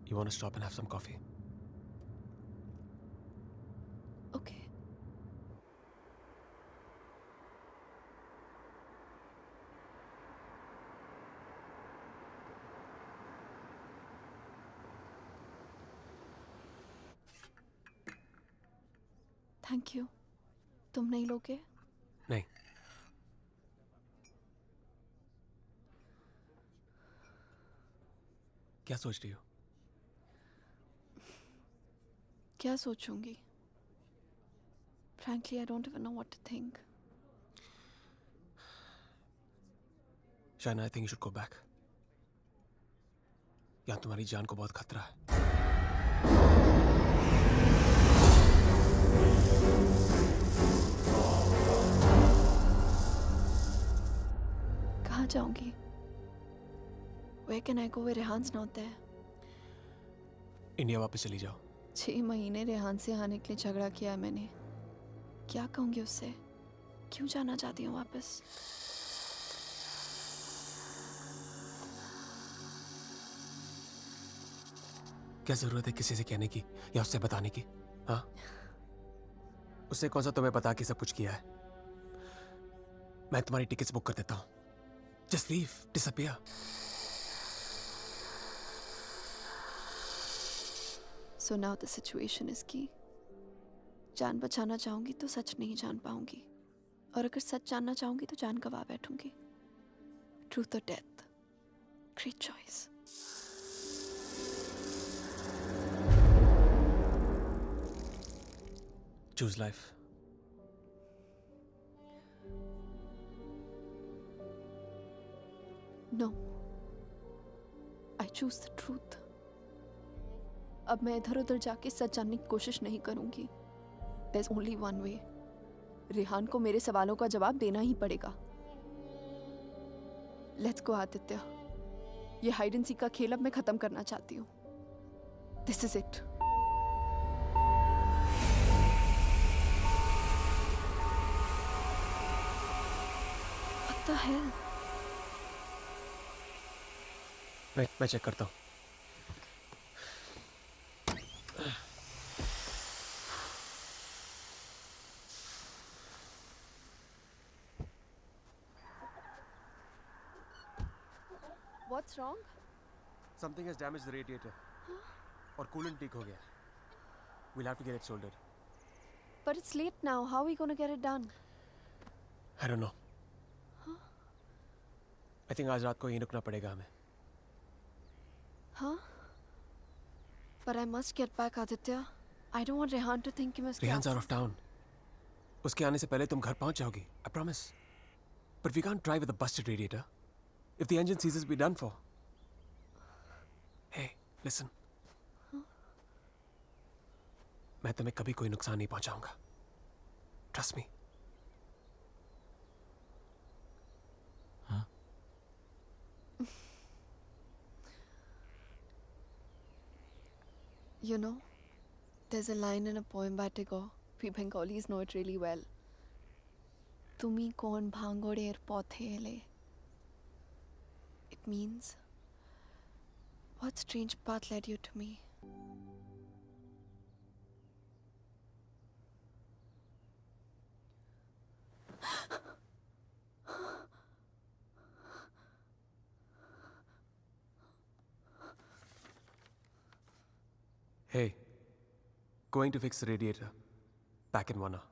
You want to stop and have some coffee? Okay. Thank you. तुम नहीं लोगे? नहीं। क्या सोच रही हो? क्या सोचूंगी? Frankly, I don't even know what to think. Shaina, I think you should go back. यहाँ तुम्हारी जान को बहुत खतरा है. कहाँ जाऊंगी? Where can I go where Rehan's not there? India वापस चली जाओ. 6 महीने रेहान से आने के लिए झगड़ा किया है मैंने. क्या कहूंगी उससे? क्यों जाना चाहती हूँ वापस? क्या जरूरत है किसी से कहने की या उससे बताने की? हाँ, उससे कौन सा तुम्हें बता के सब कुछ किया है? मैं तुम्हारी टिकट्स बुक कर देता हूँ. Just leave, disappear. So now the situation is key. जान बचाना चाहूंगी तो सच नहीं जान पाऊंगी, और अगर सच जानना चाहूंगी तो जान गवा बैठूंगी. Truth or death? Great choice. Choose life. No. I choose the truth. अब मैं इधर उधर जाके सच जानने की कोशिश नहीं करूंगी. There's only one way. Rehan को मेरे सवालों का जवाब देना ही पड़ेगा. Let's go, Aditya. ये हाइड एंड सीक का खेल अब मैं खत्म करना चाहती हूँ. This is it. What the hell? मैं चेक करता हूँ. What's wrong? Something has damaged the radiator. और coolant leak हो गया. We'll have to get it soldered. But it's late now. How are we going to get it done? I don't know. I think आज रात को यहीं रुकना पड़ेगा हमें. Huh? But I must get back, Aditya. I don't want Rehan to think you must. Rehan's out of town. उसके आने से पहले तुम घर पहुंच जाओगी. I promise. But we can't drive with a busted radiator. If the engine seizes, we're done for. Hey, listen. मैं तुम्हें कभी कोई नुकसान नहीं पहुंचाऊंगा. Trust me. You know, there's a line in a poem by Tagore. We Bengalis know it really well. Tumi kon bhangorer pothele. It means, what strange path led you to me? Hey, going to fix the radiator. Back in 1 hour.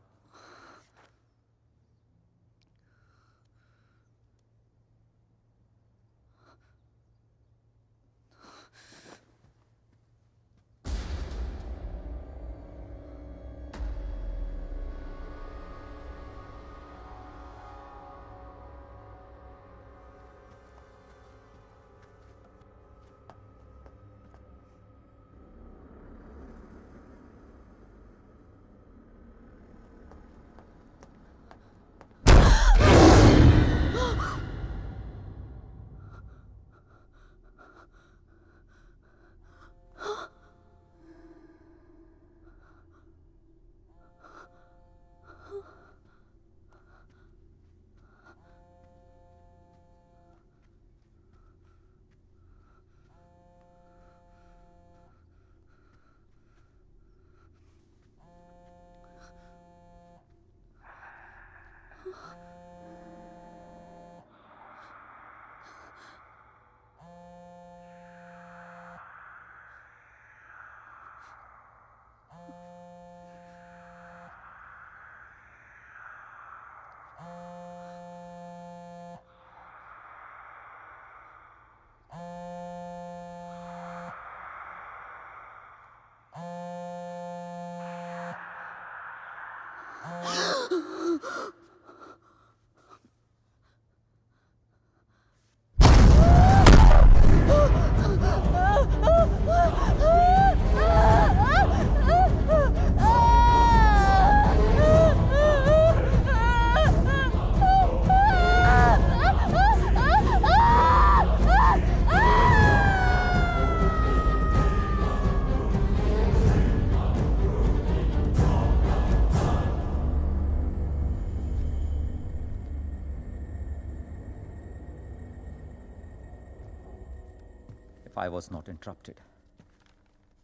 I was not interrupted,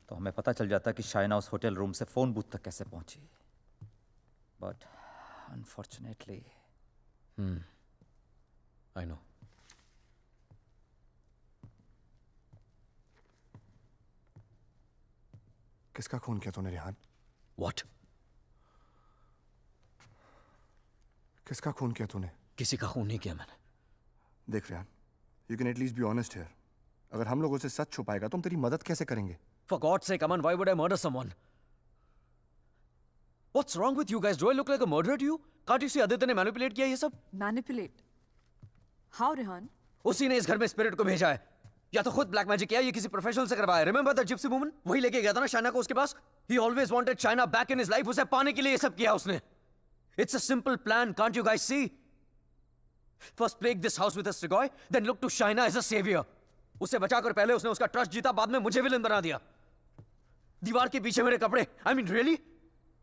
तो हमें पता चल जाता कि शाइना उस hotel room से phone booth तक कैसे पहुंची. But unfortunately, I know. किसका खून किया तूने रेहान? What? किसका खून किया तूने? किसी का खून नहीं किया मैंने. देख Rehan, you can at least be honest here. अगर हम लोगों से सच छुपाएगा तो हम तेरी मदद कैसे करेंगे? For God's sake, Aman, why would I murder someone? What's wrong with you guys? Do I look like a murderer to you? Can't you see Aditya ने manipulate किया ये सब? Manipulate? How, Rehan? उसी ने इस घर में स्पिरिट को भेजा है. या तो खुद ब्लैक मैजिक किया, ये किसी प्रोफेशनल से करवाया. Remember the gypsy woman? वही लेके गया था ना शाइना को उसके पास. He always wanted Shaina back in his life. उसे पाने के लिए ये सब किया उसने. It's a simple plan, can't you guys see? First plague this house with a Strigoi, then look to Shaina as a savior. उसे बचाकर पहले उसने उसका ट्रस्ट जीता, बाद में मुझे विलन बना दिया. दीवार के पीछे मेरे कपड़े. I mean, really?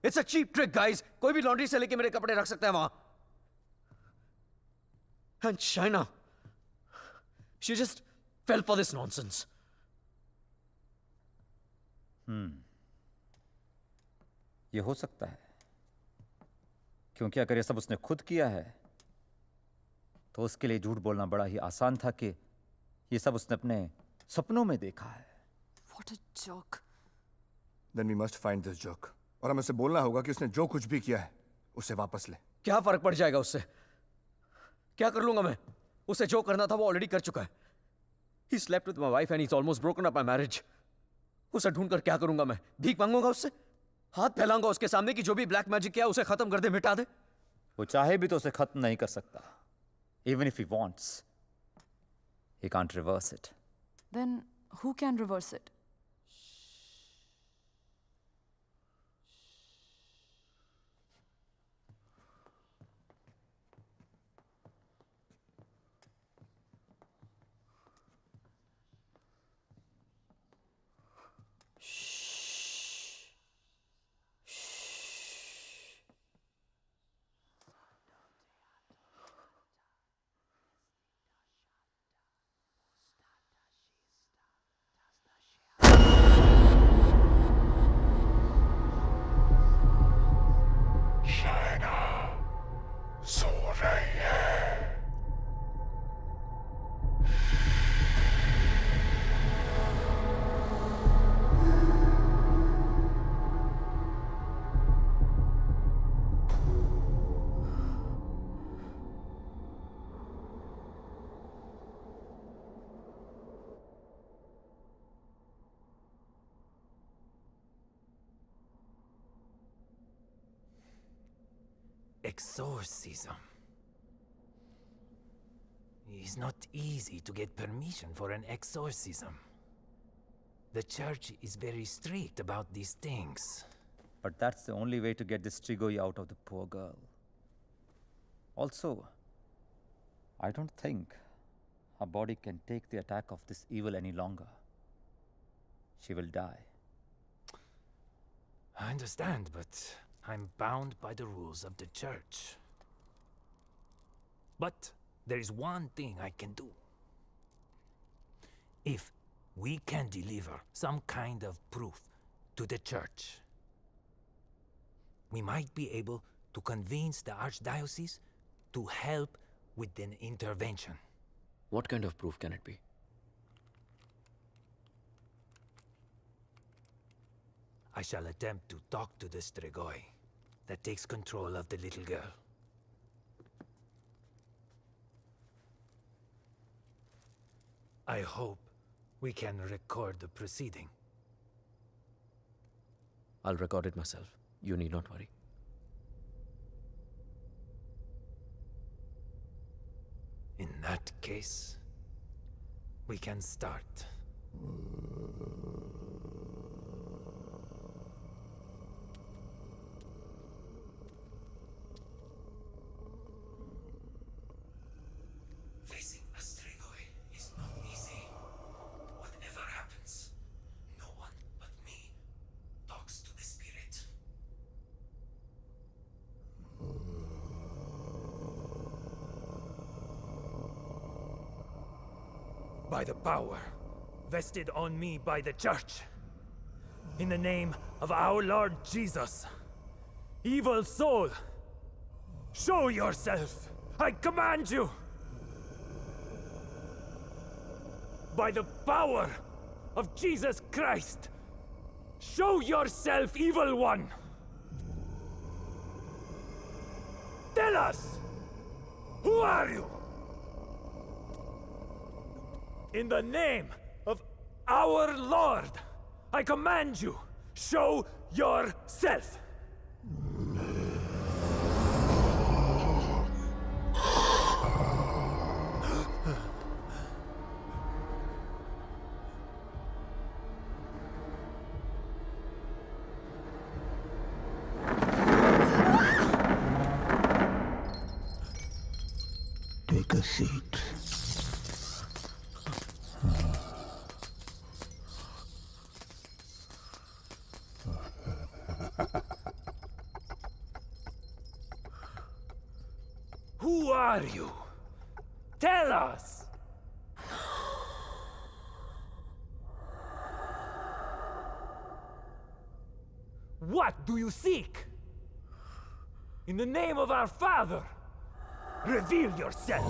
It's a cheap trick, guys. कोई भी लॉन्ड्री से लेके मेरे कपड़े रख सकता है वहां. And Shaina, she just fell for this nonsense. ये हो सकता है, क्योंकि अगर ये सब उसने खुद किया है तो उसके लिए झूठ बोलना बड़ा ही आसान था कि ये सब उसने अपने सपनों में देखा है. What a joke. Then we must find this joke. और हमें उसे बोलना होगा कि उसने जो कुछ भी किया है उसे वापस ले. क्या फर्क पड़ जाएगा उससे? क्या कर लूंगा मैं? उसे जो करना था वो ऑलरेडी कर चुका है. He slept with my wife and he's almost broken up my marriage. उसे ढूंढकर क्या करूंगा मैं? भीख मांगूंगा उससे? हाथ फैलाऊंगा उसके सामने कि जो भी ब्लैक मैजिक किया उसे खत्म कर दे, मिटा दे? वो चाहे भी तो उसे खत्म नहीं कर सकता. Even if he wants, he can't reverse it. Then who can reverse it? Exorcism. It's not easy to get permission for an exorcism. The church is very strict about these things. But that's the only way to get this Strigoi out of the poor girl. Also, I don't think her body can take the attack of this evil any longer. She will die. I understand, but I'm bound by the rules of the church. But there is one thing I can do. If we can deliver some kind of proof to the church, we might be able to convince the archdiocese to help with an intervention. What kind of proof can it be? I shall attempt to talk to the Strigoi that takes control of the little girl. I hope we can record the proceeding. I'll record it myself. You need not worry. In that case, we can start. Facing a Strigoi is not easy. Whatever happens, no one but me talks to the spirit. By the power vested on me by the church. In the name of our Lord Jesus, evil soul, show yourself. I command you. By the power of Jesus Christ, show yourself, evil one. Tell us, who are you? In the name of our Lord, I command you, show yourself. Take a seat. Who are you? Tell us! What do you seek? In the name of our Father, reveal yourself!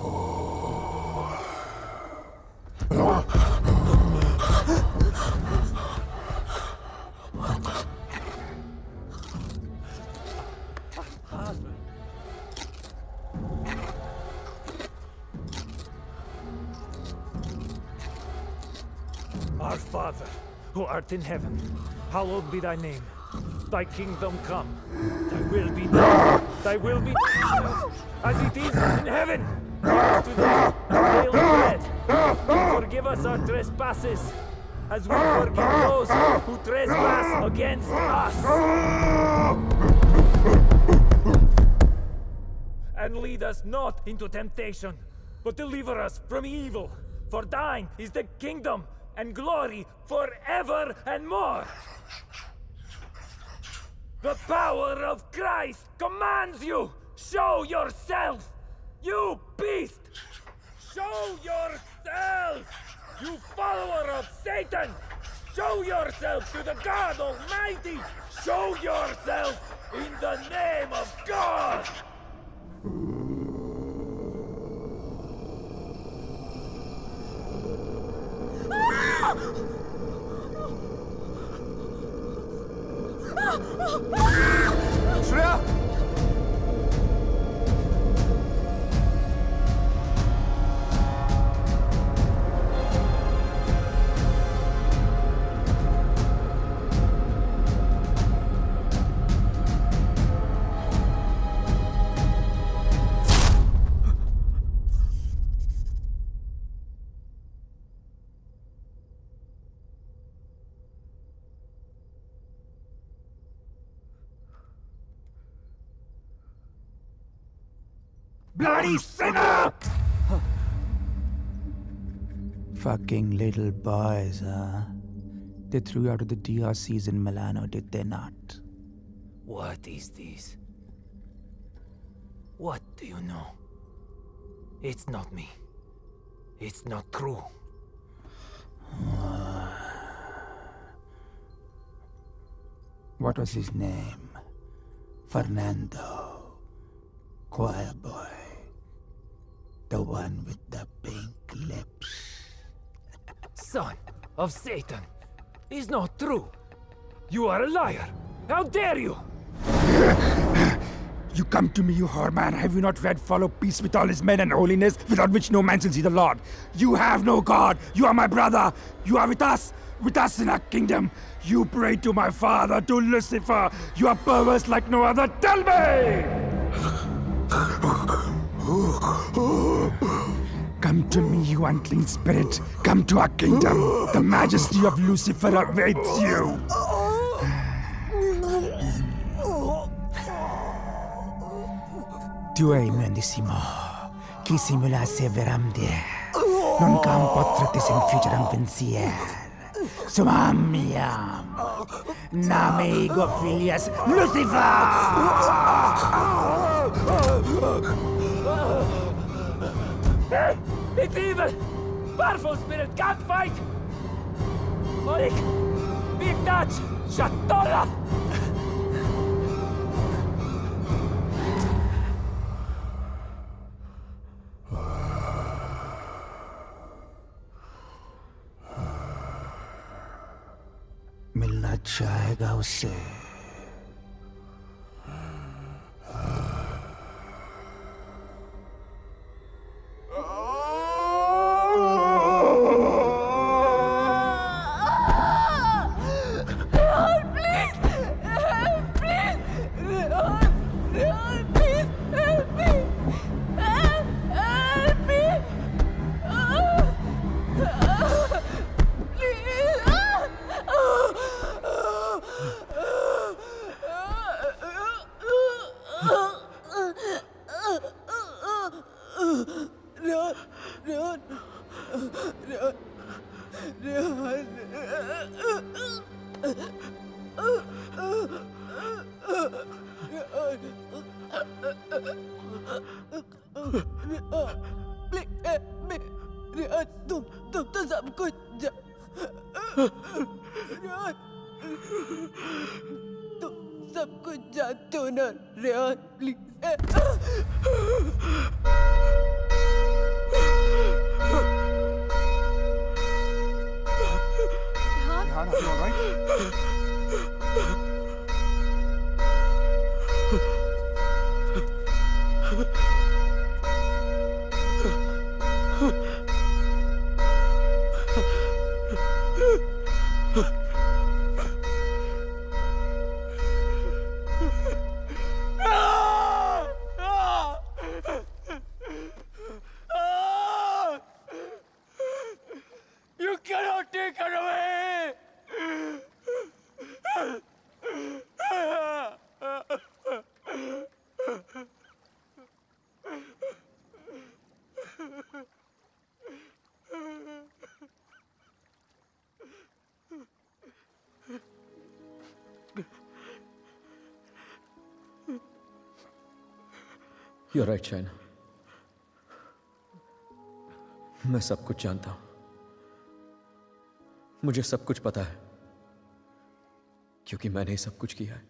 Our Father, who art in heaven, hallowed be thy name. Thy kingdom come. Thy will be done. Thy will be done as it is in heaven. Give us today our daily bread. Forgive us our trespasses, as we forgive those who trespass against us. And lead us not into temptation, but deliver us from evil. For thine is the kingdom and glory forever and more. The power of Christ commands you! Show yourself! You beast! Show yourself! You follower of Satan! Show yourself to the God Almighty! Show yourself in the name of God! Shreya! Bloody sinner! Fucking little boys, huh? They threw you out of the DRCs in Milano, did they not? What is this? What do you know? It's not me. It's not true. What was his name? Fernando. Choir boy. The one with the pink lips. Son of Satan! Is not true! You are a liar! How dare you! You come to me, you whore man. Have you not read follow peace with all his men and holiness, without which no man shall see the Lord? You have no God. You are my brother. You are with us in our kingdom. You pray to my father, to Lucifer. You are perverse like no other. Tell me! Come to me, you unclean spirit. Come to our kingdom. The majesty of Lucifer awaits you. Tu hai mendissimo, chi simulasse veramde, non cam potratis in futuram pensier. Sumam miam, namigo filias Lucifer! It's evil! Powerful spirit can't fight! Oleg! Big touch! Shatola! मिलना चाहेगा उससे। तुम तो सब कुछ तुम सब कुछ जानते हो ना Rehan, please. Rehan, are you all right? You cannot take her away! You're right, China. मैं सब कुछ जानता हूं। मुझे सब कुछ पता है क्योंकि मैंने ही सब कुछ किया है।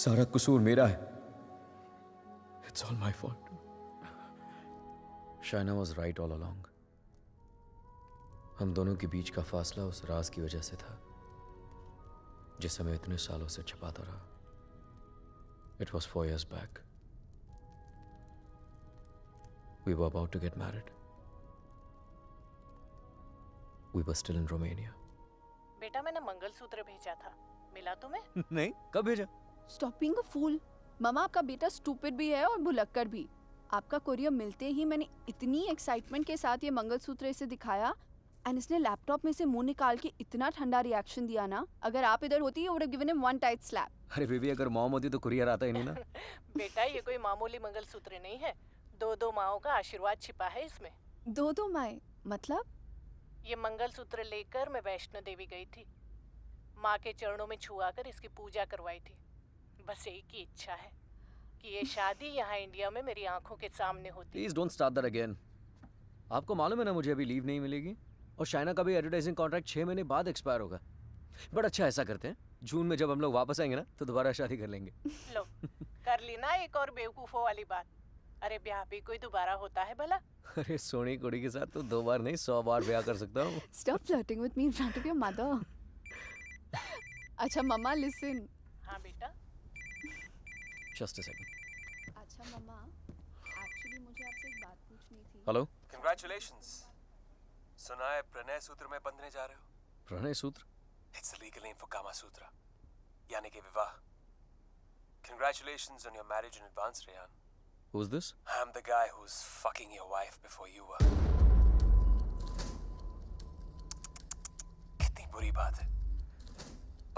सारा कसूर मेरा है। It's all my fault. Shaina was right all along. हम दोनों के बीच का फासला उस राज की वजह से था जिसे मैं इतने सालों से छिपाता रहा। It was 4 years back. We were about to get married. We were still in Romania. बेटा मैंने मंगलसूत्र भेजा था, मिला तुम्हें? नहीं, कब भेजा? Stop being a fool. मामा आपका बेटा स्टूपिड भी है और भुलक्कड़ भी। आपका कोरियर मिलते ही मैंने इतनी एक्साइटमेंट के साथ ये मंगलसूत्र इसे दिखाया एंड इसने लैपटॉप में से मुंह निकाल के इतना ठंडा रिएक्शन दिया ना, अगर आप इधर होती you would have given him one tight slap. अरे बेबी, अगर मॉम होती तो कुरियर आता ही नहीं ना। बेटा ये कोई मामूली मंगलसूत्र नहीं है, 2 माओं का आशीर्वाद छिपा है इसमें। 2 माएं मतलब? ये मंगलसूत्र लेकर मैं वैष्णो देवी गई थी, माँ के चरणों में छुआकर इसकी पूजा करवाई थी। बस एक ही इच्छा है कि ये शादी यहाँ इंडिया में मेरी आंखों के सामने होती। Please don't start that again. आपको मालूम है ना मुझे अभी लीव नहीं मिलेगी और शाइना का भी एडवर्टाइजिंग कॉन्ट्रैक्ट 6 महीने बाद एक्सपायर होगा। बट अच्छा ऐसा करते हैं, जून में जब हम लोग वापस आएंगे ना तो दोबारा शादी कर लेंगे। लो कर ली ना एक और बेवकूफों वाली बात। अरे ब्याह भी कोई दोबारा होता है भला? अरे सोनी कुड़ी के साथ तो 2 बार नहीं 100 बार ब्याह कर सकता हूँ। Stop flirting with me in front of your mother. अच्छा मम्मा listen. हाँ बेटा। Just a second. अच्छा मम्मा, एक्चुअली मुझे आपसे एक बात पूछनी थी। हेलो। Congratulations. सुना है प्रणय सूत्र में बंधने जा रहे हो? प्रणय सूत्र? It's the legal name for Kama Sutra, यानी कि विवाह। Congratulations on your marriage in advance, Rehan. Who's this? I'm the guy who's fucking your wife before you were. कितनी बुरी बात है।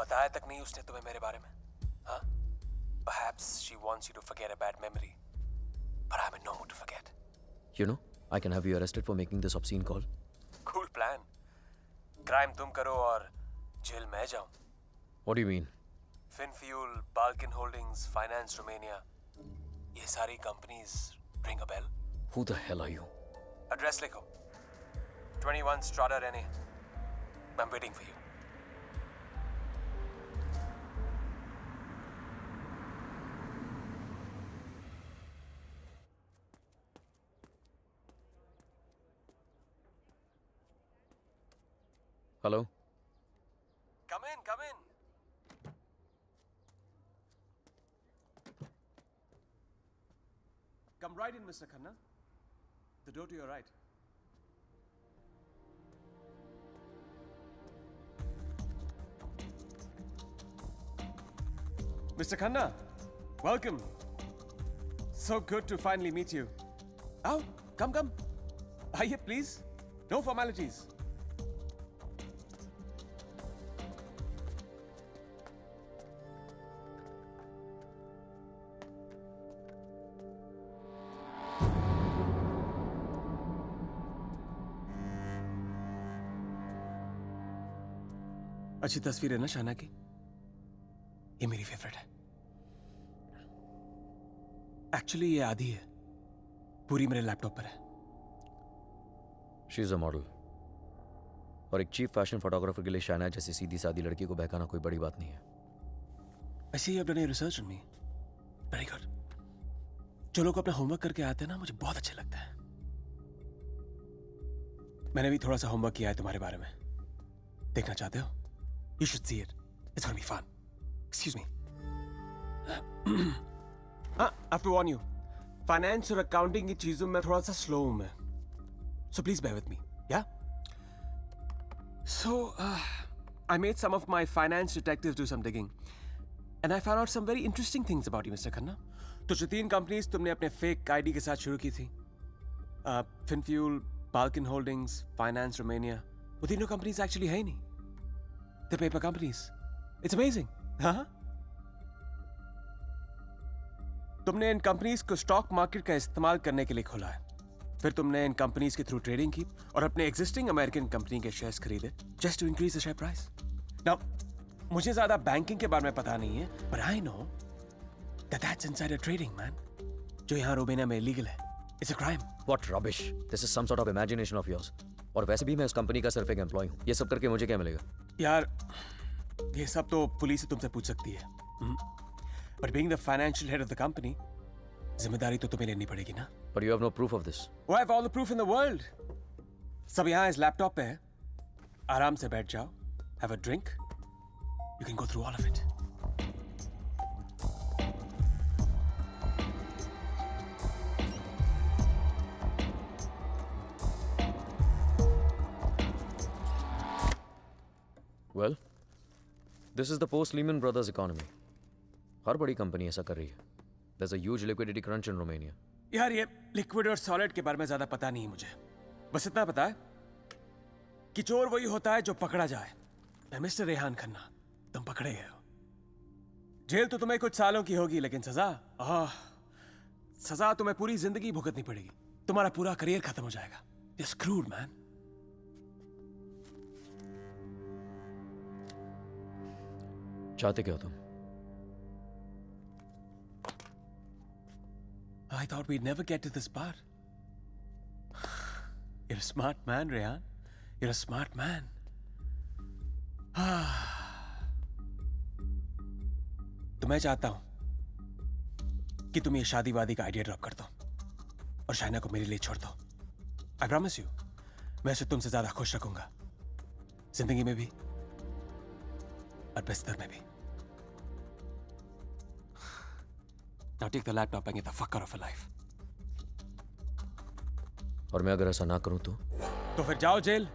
बताया तक नहीं उसने तुम्हें मेरे बारे में, हाँ? Perhaps she wants you to forget a bad memory, but I'm in no mood to forget. You know, I can have you arrested for making this obscene call. Cool plan. Crime तुम करो और jail मैं जाऊं। What do you mean? Finfuel, Balkan Holdings, Finance Romania. ये सारी companies ring a bell? Who the hell are you? Address लिखो। 21 Strada Rene, I'm waiting for you. Hello? Come in, come in. Come right in, Mr. Khanna. The door to your right. Mr. Khanna, welcome. So good to finally meet you. Oh, come. Aye, please. No formalities. अच्छी तस्वीर है ना शाना की? ये मेरी favourite है। Actually ये आधी है, पूरी मेरे लैपटॉप पर है। शी इज अ मॉडल, और एक चीफ फैशन फोटोग्राफर के लिए शाना जैसी सीधी सादी लड़की को बहकाना कोई बड़ी बात नहीं है। I see you have done your research on me. Very good. जो लोग अपना होमवर्क करके आते हैं ना, मुझे बहुत अच्छा लगता है। मैंने भी थोड़ा सा होमवर्क किया है तुम्हारे बारे में। देखना चाहते हो? You should see it. It's gonna be fun. Excuse me. I have to warn you. Finance और accounting की चीजों में थोड़ा सा slow हूँ मैं. So please bear with me. Yeah? So, I made some of my finance detectives do some digging. And I found out some very interesting things about you, Mr. Khanna. तो जो 3 companies तुमने अपने fake ID के साथ शुरू की थी, FinFuel, Balkan Holdings, Finance Romania, वो तीनों companies actually है ही नहीं. The paper companies. It's amazing. हाँ? तुमने इन कंपनीज को स्टॉक मार्केट का इस्तेमाल करने के लिए खोला है। फिर तुमने इन कंपनीज के थ्रू ट्रेडिंग की और अपने एग्जिस्टिंग अमेरिकन कंपनी के शेयर्स खरीदे just to increase the share price. Now मुझे ज्यादा बैंकिंग के बारे में पता नहीं है, but I know that that's insider trading, man. जो यहाँ रोमेनिया में इलीगल है। It's a crime. What rubbish! This is some sort of imagination of yours. और वैसे भी मैं उस कंपनी का सिर्फ एक एम्प्लॉय हूँ। ये सब करके मुझे क्या मिलेगा? यार, ये सब तो पुलिस से तुमसे पूछ सकती है। But being the financial head of the company, जिम्मेदारी तो तुम्हें लेनी पड़ेगी ना? But you have no proof of this. Oh, I have all the proof in the world. सब यहाँ इस लैपटॉप पे है। आराम से बैठ जाओ, have a drink. You can go through all of it. Well, this is the post-Lehman Brothers economy. हर बड़ी कंपनी ऐसा कर रही है. There's a huge liquidity crunch in Romania. यार ये लिक्विड और सॉलिड के बारे में ज्यादा पता नहीं है मुझे। बस इतना पता है कि चोर वही होता है जो पकड़ा जाए। मिस्टर रेहान खन्ना, तुम पकड़े गए हो। जेल तो तुम्हें कुछ सालों की होगी, लेकिन सजा तुम्हें पूरी जिंदगी भुगतनी पड़ेगी। तुम्हारा पूरा करियर खत्म हो जाएगा। You're screwed, man. चाहते क्या हो तुम? I thought we'd never get to this part. You're a smart man, Rehan. You're a smart man. तो मैं चाहता हूं कि तुम ये शादी वादी का आइडिया ड्रॉप कर दो और शाइना को मेरे लिए छोड़ दो। I promise you, मैं उसे तुमसे ज्यादा खुश रखूंगा, जिंदगी में भी और बिस्तर में भी। Now take the laptop and get the fuck out of her life. और मैं अगर ऐसा ना करूं तो फिर जाओ जेल।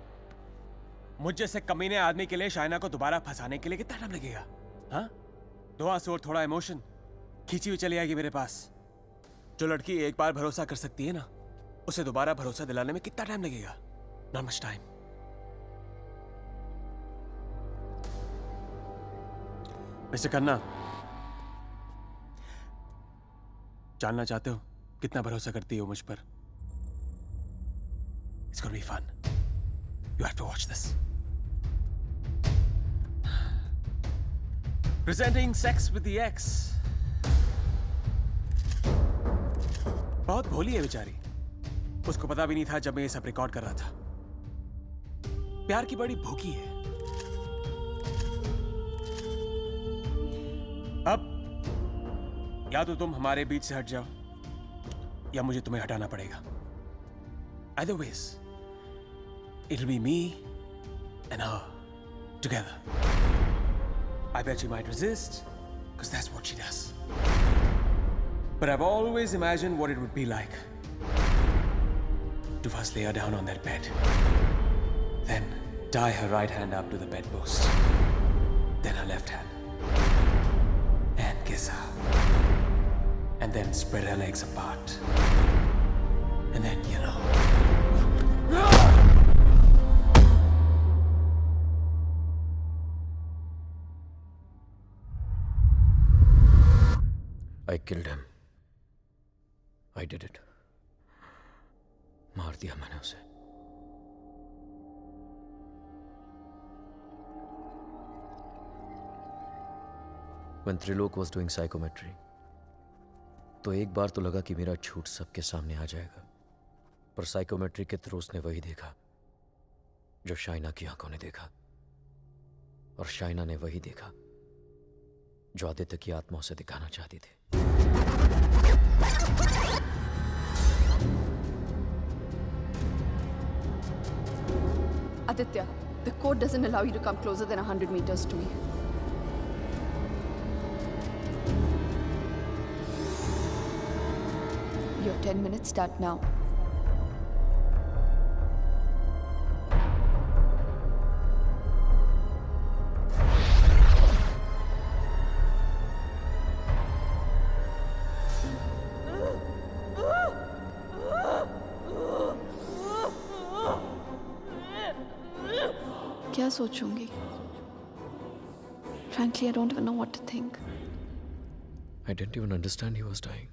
मुझ जैसे कमीने आदमी के लिए शाइना को दोबारा फंसाने के लिए कितना टाइम लगेगा? हाँ? 2 आंसू और थोड़ा इमोशन खींची हुई चली आएगी मेरे पास। जो लड़की एक बार भरोसा कर सकती है ना, उसे दोबारा भरोसा दिलाने में कितना टाइम लगेगा? Not much time. Mister Khanna, जानना चाहते हो कितना भरोसा करती हो मुझ पर? It's gonna be fun. You have to watch this. Presenting Sex with the Ex. बहुत भोली है बेचारी। उसको पता भी नहीं था जब मैं ये सब रिकॉर्ड कर रहा था। प्यार की बड़ी भूखी है। अब या तो तुम हमारे बीच से हट जाओ या मुझे तुम्हें हटाना पड़ेगा. Either ways, it'll be me and her together. I bet she might resist, because that's what she does. But I've always imagined what it would be like to first lay her down on that bed, then tie her right hand up to the bedpost, then her left hand, and kiss her, and then spread her legs apart, and then, you know. I killed him. I did it. मार दिया मैंने उसे. When Trilok was doing psychometry, तो एक बार तो लगा कि मेरा झूठ सबके सामने आ जाएगा, पर साइकोमेट्री के थ्रू उसने वही देखा जो शाइना की आंखों ने देखा, और शाइना ने वही देखा जो आदित्य की आत्मा उसे दिखाना चाहती थी. Aditya, the code doesn't allow you to come closer than 100 meters to me. Your 10 minutes start now. क्या सोचूंगी? Frankly, I don't even know what to think. I didn't even understand he was dying.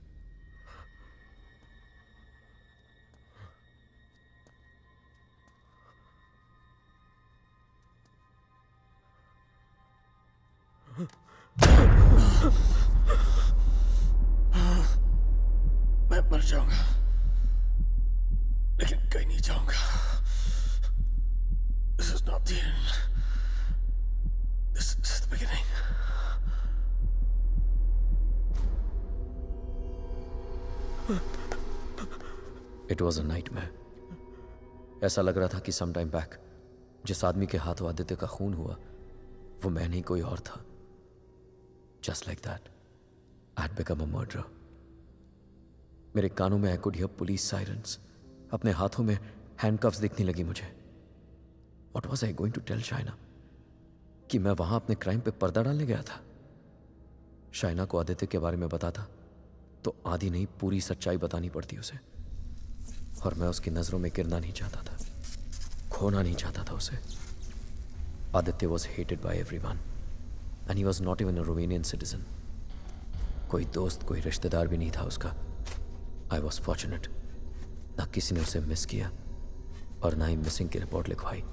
मैं मर जाऊंगा, लेकिन कहीं नहीं जाऊंगा. This is not the end. This is the beginning. It was a nightmare. ऐसा लग रहा था कि some time back जिस आदमी के हाथों आदित्य का खून हुआ वो मैं नहीं कोई और था. Just like that, I had become a murderer. मेरे कानों में I could hear police sirens. अपने हाथों में handcuffs दिखने लगी मुझे. What was I going to tell Shaina? कि मैं वहां अपने क्राइम पे पर्दा डालने गया था. शाइना को आदित्य के बारे में बताता तो आधी नहीं पूरी सच्चाई बतानी पड़ती उसे, और मैं उसकी नजरों में गिरना नहीं चाहता था, खोना नहीं चाहता था उसे. Aditya was hated by everyone and he was not even a Romanian citizen. कोई दोस्त कोई रिश्तेदार भी नहीं था उसका. I was fortunate. ना किसी ने उसे मिस किया और ना ही मिसिंग की रिपोर्ट लिखवाई.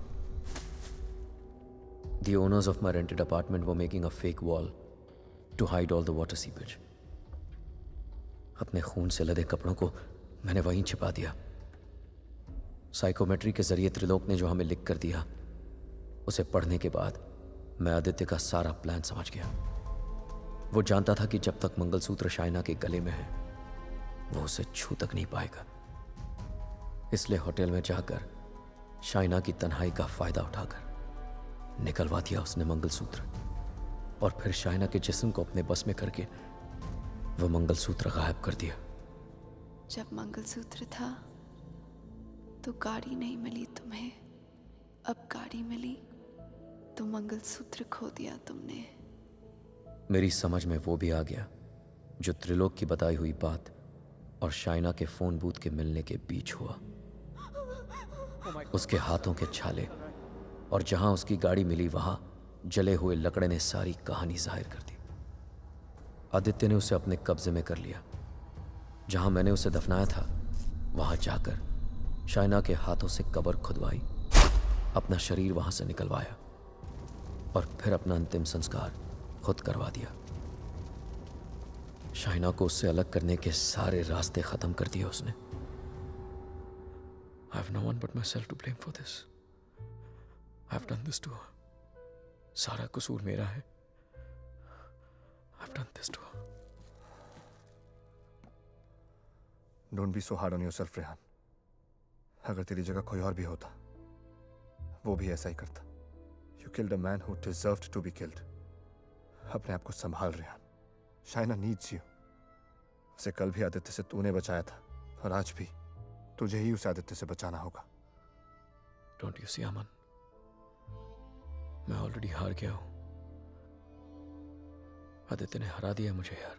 The owners of my rented apartment were making a fake wall to hide all the water seepage. अपने खून से लदे कपड़ों को मैंने वहीं छिपा दिया. साइकोमेट्री के जरिए त्रिलोक ने जो हमें लिख कर दिया उसे पढ़ने के बाद मैं आदित्य का सारा प्लान समझ गया. वो जानता था कि जब तक मंगलसूत्र शाइना के गले में है वो उसे छू तक नहीं पाएगा. इसलिए होटल में जाकर शाइना की तन्हाई का फायदा उठाकर निकलवा दिया उसने मंगलसूत्र, और फिर शाइना के जिस्म को अपने बस में करके वो मंगलसूत्र गायब कर दिया. जब मंगलसूत्र था तो गाड़ी नहीं मिली तुम्हें, अब गाड़ी मिली तो मंगलसूत्र खो दिया तुमने. मेरी समझ में वो भी आ गया जो त्रिलोक की बताई हुई बात और शाइना के फोन बूथ के मिलने के बीच हुआ. उसके हाथों के छाले और जहां उसकी गाड़ी मिली वहां जले हुए लकड़े ने सारी कहानी जाहिर कर दी. आदित्य ने उसे अपने कब्जे में कर लिया. जहां मैंने उसे दफनाया था वहां जाकर शाइना के हाथों से कब्र खुदवाई, अपना शरीर वहां से निकलवाया और फिर अपना अंतिम संस्कार खुद करवा दिया. शाइना को उससे अलग करने के सारे रास्ते खत्म कर दिए उसने. I have no one but myself to blame for this. I have done this to her. सारा कसूर मेरा है. I have done this to her. Don't be so hard on yourself, Rehan. अगर तेरी जगह कोई और भी होता, वो भी ऐसा ही करता. You killed a man who deserved to be killed. अपने आप को संभाल, रेहान. Shaina needs you. उसे कल भी आदित्य से तूने बचाया था, और आज भी तुझे ही उसे आदित्य से बचाना होगा. Don't you see, अमन? मैं ऑलरेडी हार गया हूं. आदित्य ने हरा दिया मुझे यार.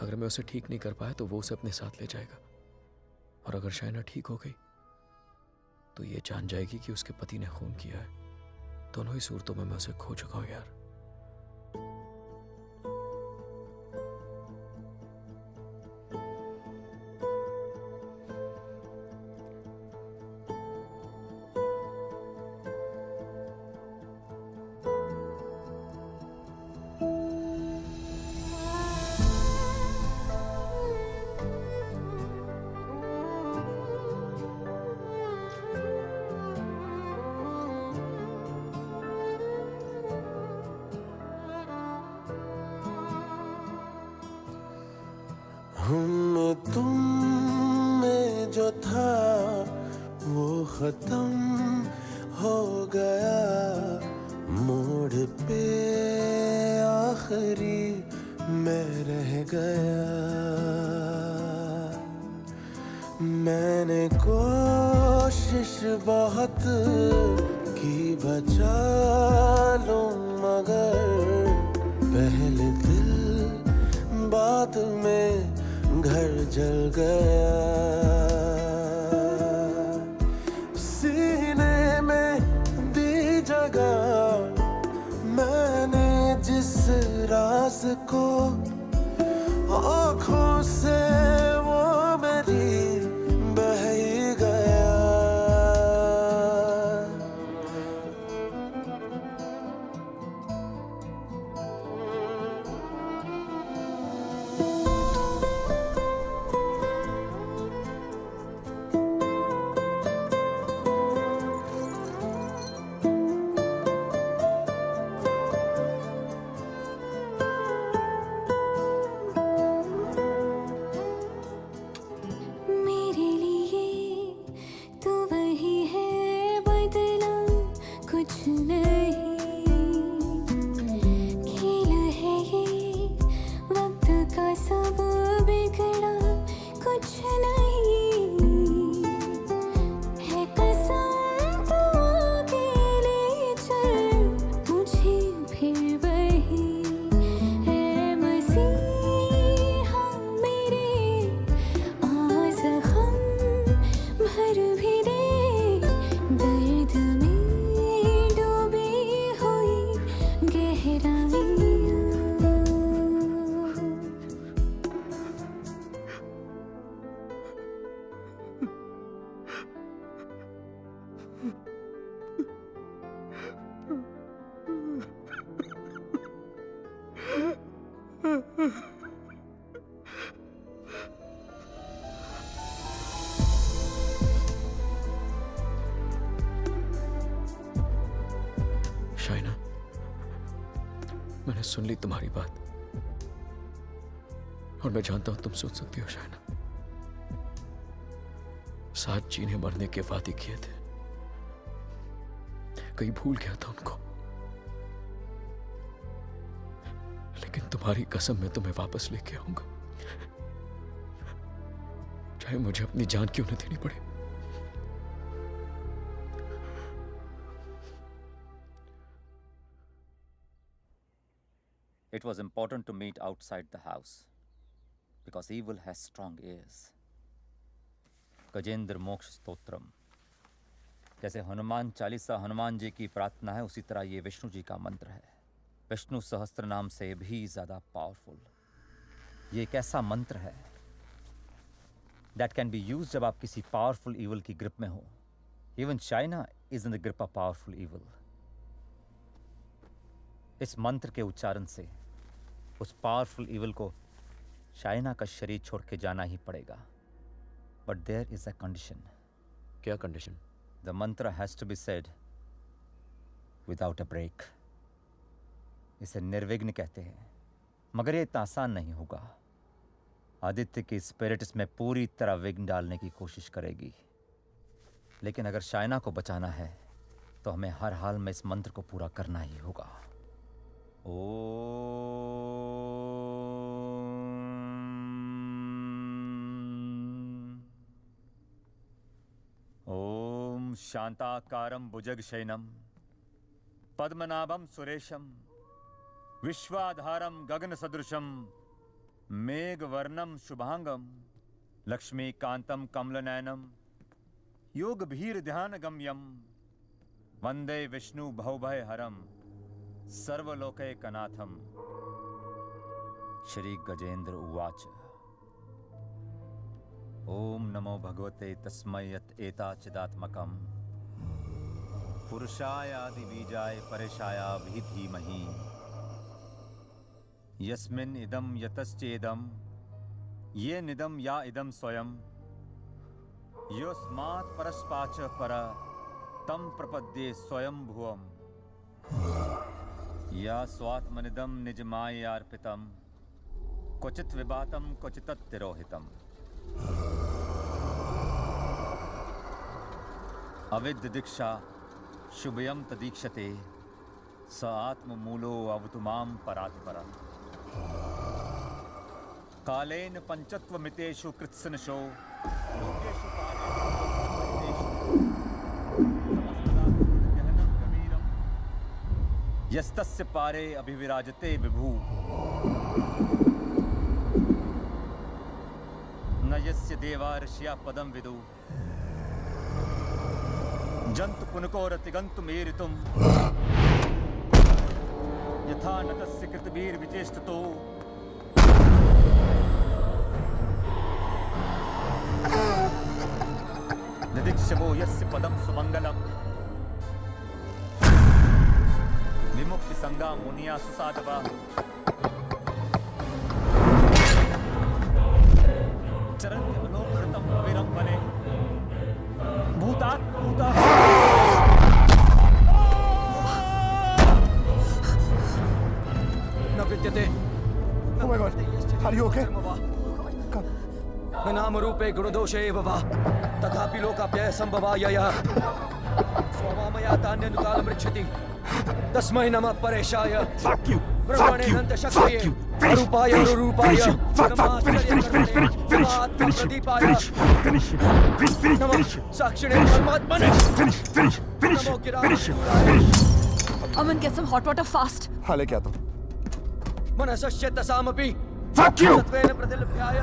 अगर मैं उसे ठीक नहीं कर पाया तो वो उसे अपने साथ ले जाएगा, और अगर शाइना ठीक हो गई तो ये जान जाएगी कि उसके पति ने खून किया है. दोनों ही सूरतों में मैं उसे खो चुका हूं यार. हम तुम में जो था वो खत्म हो गया. मोड़ पे आखिरी मैं रह गया. मैंने कोशिश बहुत की बचा लूं, मगर पहले दिल बाद में घर जल गया. सीने में दी जगह मैंने जिस राज को, आँखों से वो मेरी बह ही गया. मेरे लिए तू वही है, बदला कुछ नहीं. खेल है ये वक्त का, सब बिगड़ा कुछ नहीं. है कसम तू अकेले चल, मुझे फिर वही है मसीहा मेरे. आज हम भर भी दे दर्द में डूबी हुई गहराइयाँ. शाइना, मैंने सुन ली तुम्हारी बात, और मैं जानता हूं तुम सुन सकती हो. शाइना, साथ जीने मरने के वादे किए थे, कहीं भूल गया था उनको. लेकिन तुम्हारी कसम मैं तुम्हें वापस लेके आऊंगा, चाहे मुझे अपनी जान क्यों न देनी पड़े. It was important to meet outside the house because evil has strong ears. Gajendra मोक्ष स्तोत्रम. जैसे हनुमान चालीसा हनुमान जी की प्रार्थना है, उसी तरह ये विष्णु जी का मंत्र है. विष्णु सहस्त्र नाम से भी ज्यादा पावरफुल. ये एक ऐसा मंत्र है that can be used जब आप किसी पावरफुल evil की ग्रिप में हो. Even China is in the grip of powerful evil. इस मंत्र के उच्चारण से उस पावरफुल इविल को शाइना का शरीर छोड़ के जाना ही पड़ेगा. But there is a condition. क्या condition? The mantra has to be said without a break. इसे निर्विघ्न कहते हैं, मगर ये इतना आसान नहीं होगा। आदित्य की स्पिरिट इसमें पूरी तरह विघ्न डालने की कोशिश करेगी, लेकिन अगर शायना को बचाना है तो हमें हर हाल में इस मंत्र को पूरा करना ही होगा। ओम शांताकारं भुजगशयनं पद्मनाभं सुरेशं विश्वाधारं गगनसदृशं मेघवर्णं शुभांगं लक्ष्मीकांतं कमलनयनं योगभीर्ध्यानगम्यं वंदे विष्णु भवभयहरं सर्वलोकैकनाथं। श्री गजेंद्र उवाच। ओम नमो भगवते तस्मै यत् एताचिदात्मकं पुरुषाय आदिबीजाय परेशाय धीमहि यस्मिन् इदं यतश्चेदं ये निदं या इदं स्वयं योस्मात् परस्पाच पर तं प्रपद्ये स्वयं भुवम् या स्वात्मनिदं निजमायार्पितं क्वचित् विभातं क्वचित् तिरोहितम्। अविद्य दीक्षा शुभयं तदीक्षते स आत्ममूलो अवतु मां परात्परम्। कालेन पंचत्वमितेषु कृत्सनशो लोकेषु यस्तस्य पारे अभिविराजते विभु न यस्य देवा ऋषिया पदं विदु जंतु पुनकोरतिगन्तुमेरितुं यथा नतस्य कृतवीर्विचेष्टतो निदिक्षवो यस्य पदं सुमंगलम् विमुक्ति संगा मुनिया सुसाधवा चरन्ति अलोककृतं विरं वने भूतात् भूता न विद्यते। Oh my God, are you okay? न नाम रूपे गुणदोषे एव वा तथापि लोकाप्यय संभवाय स्वमामया तान्यनुकालमृच्छति तस्मै नमः परेशाय ब्रह्मणे अनंत शक्तिये अरूपाय अरूपाय नमः साक्षिणे परमात्मने नमो गिराय। Aman, get some hot water fast. हाँ लेके आता हूँ। मनसस्य तसामपि सत्वेन प्रतिलभ्याय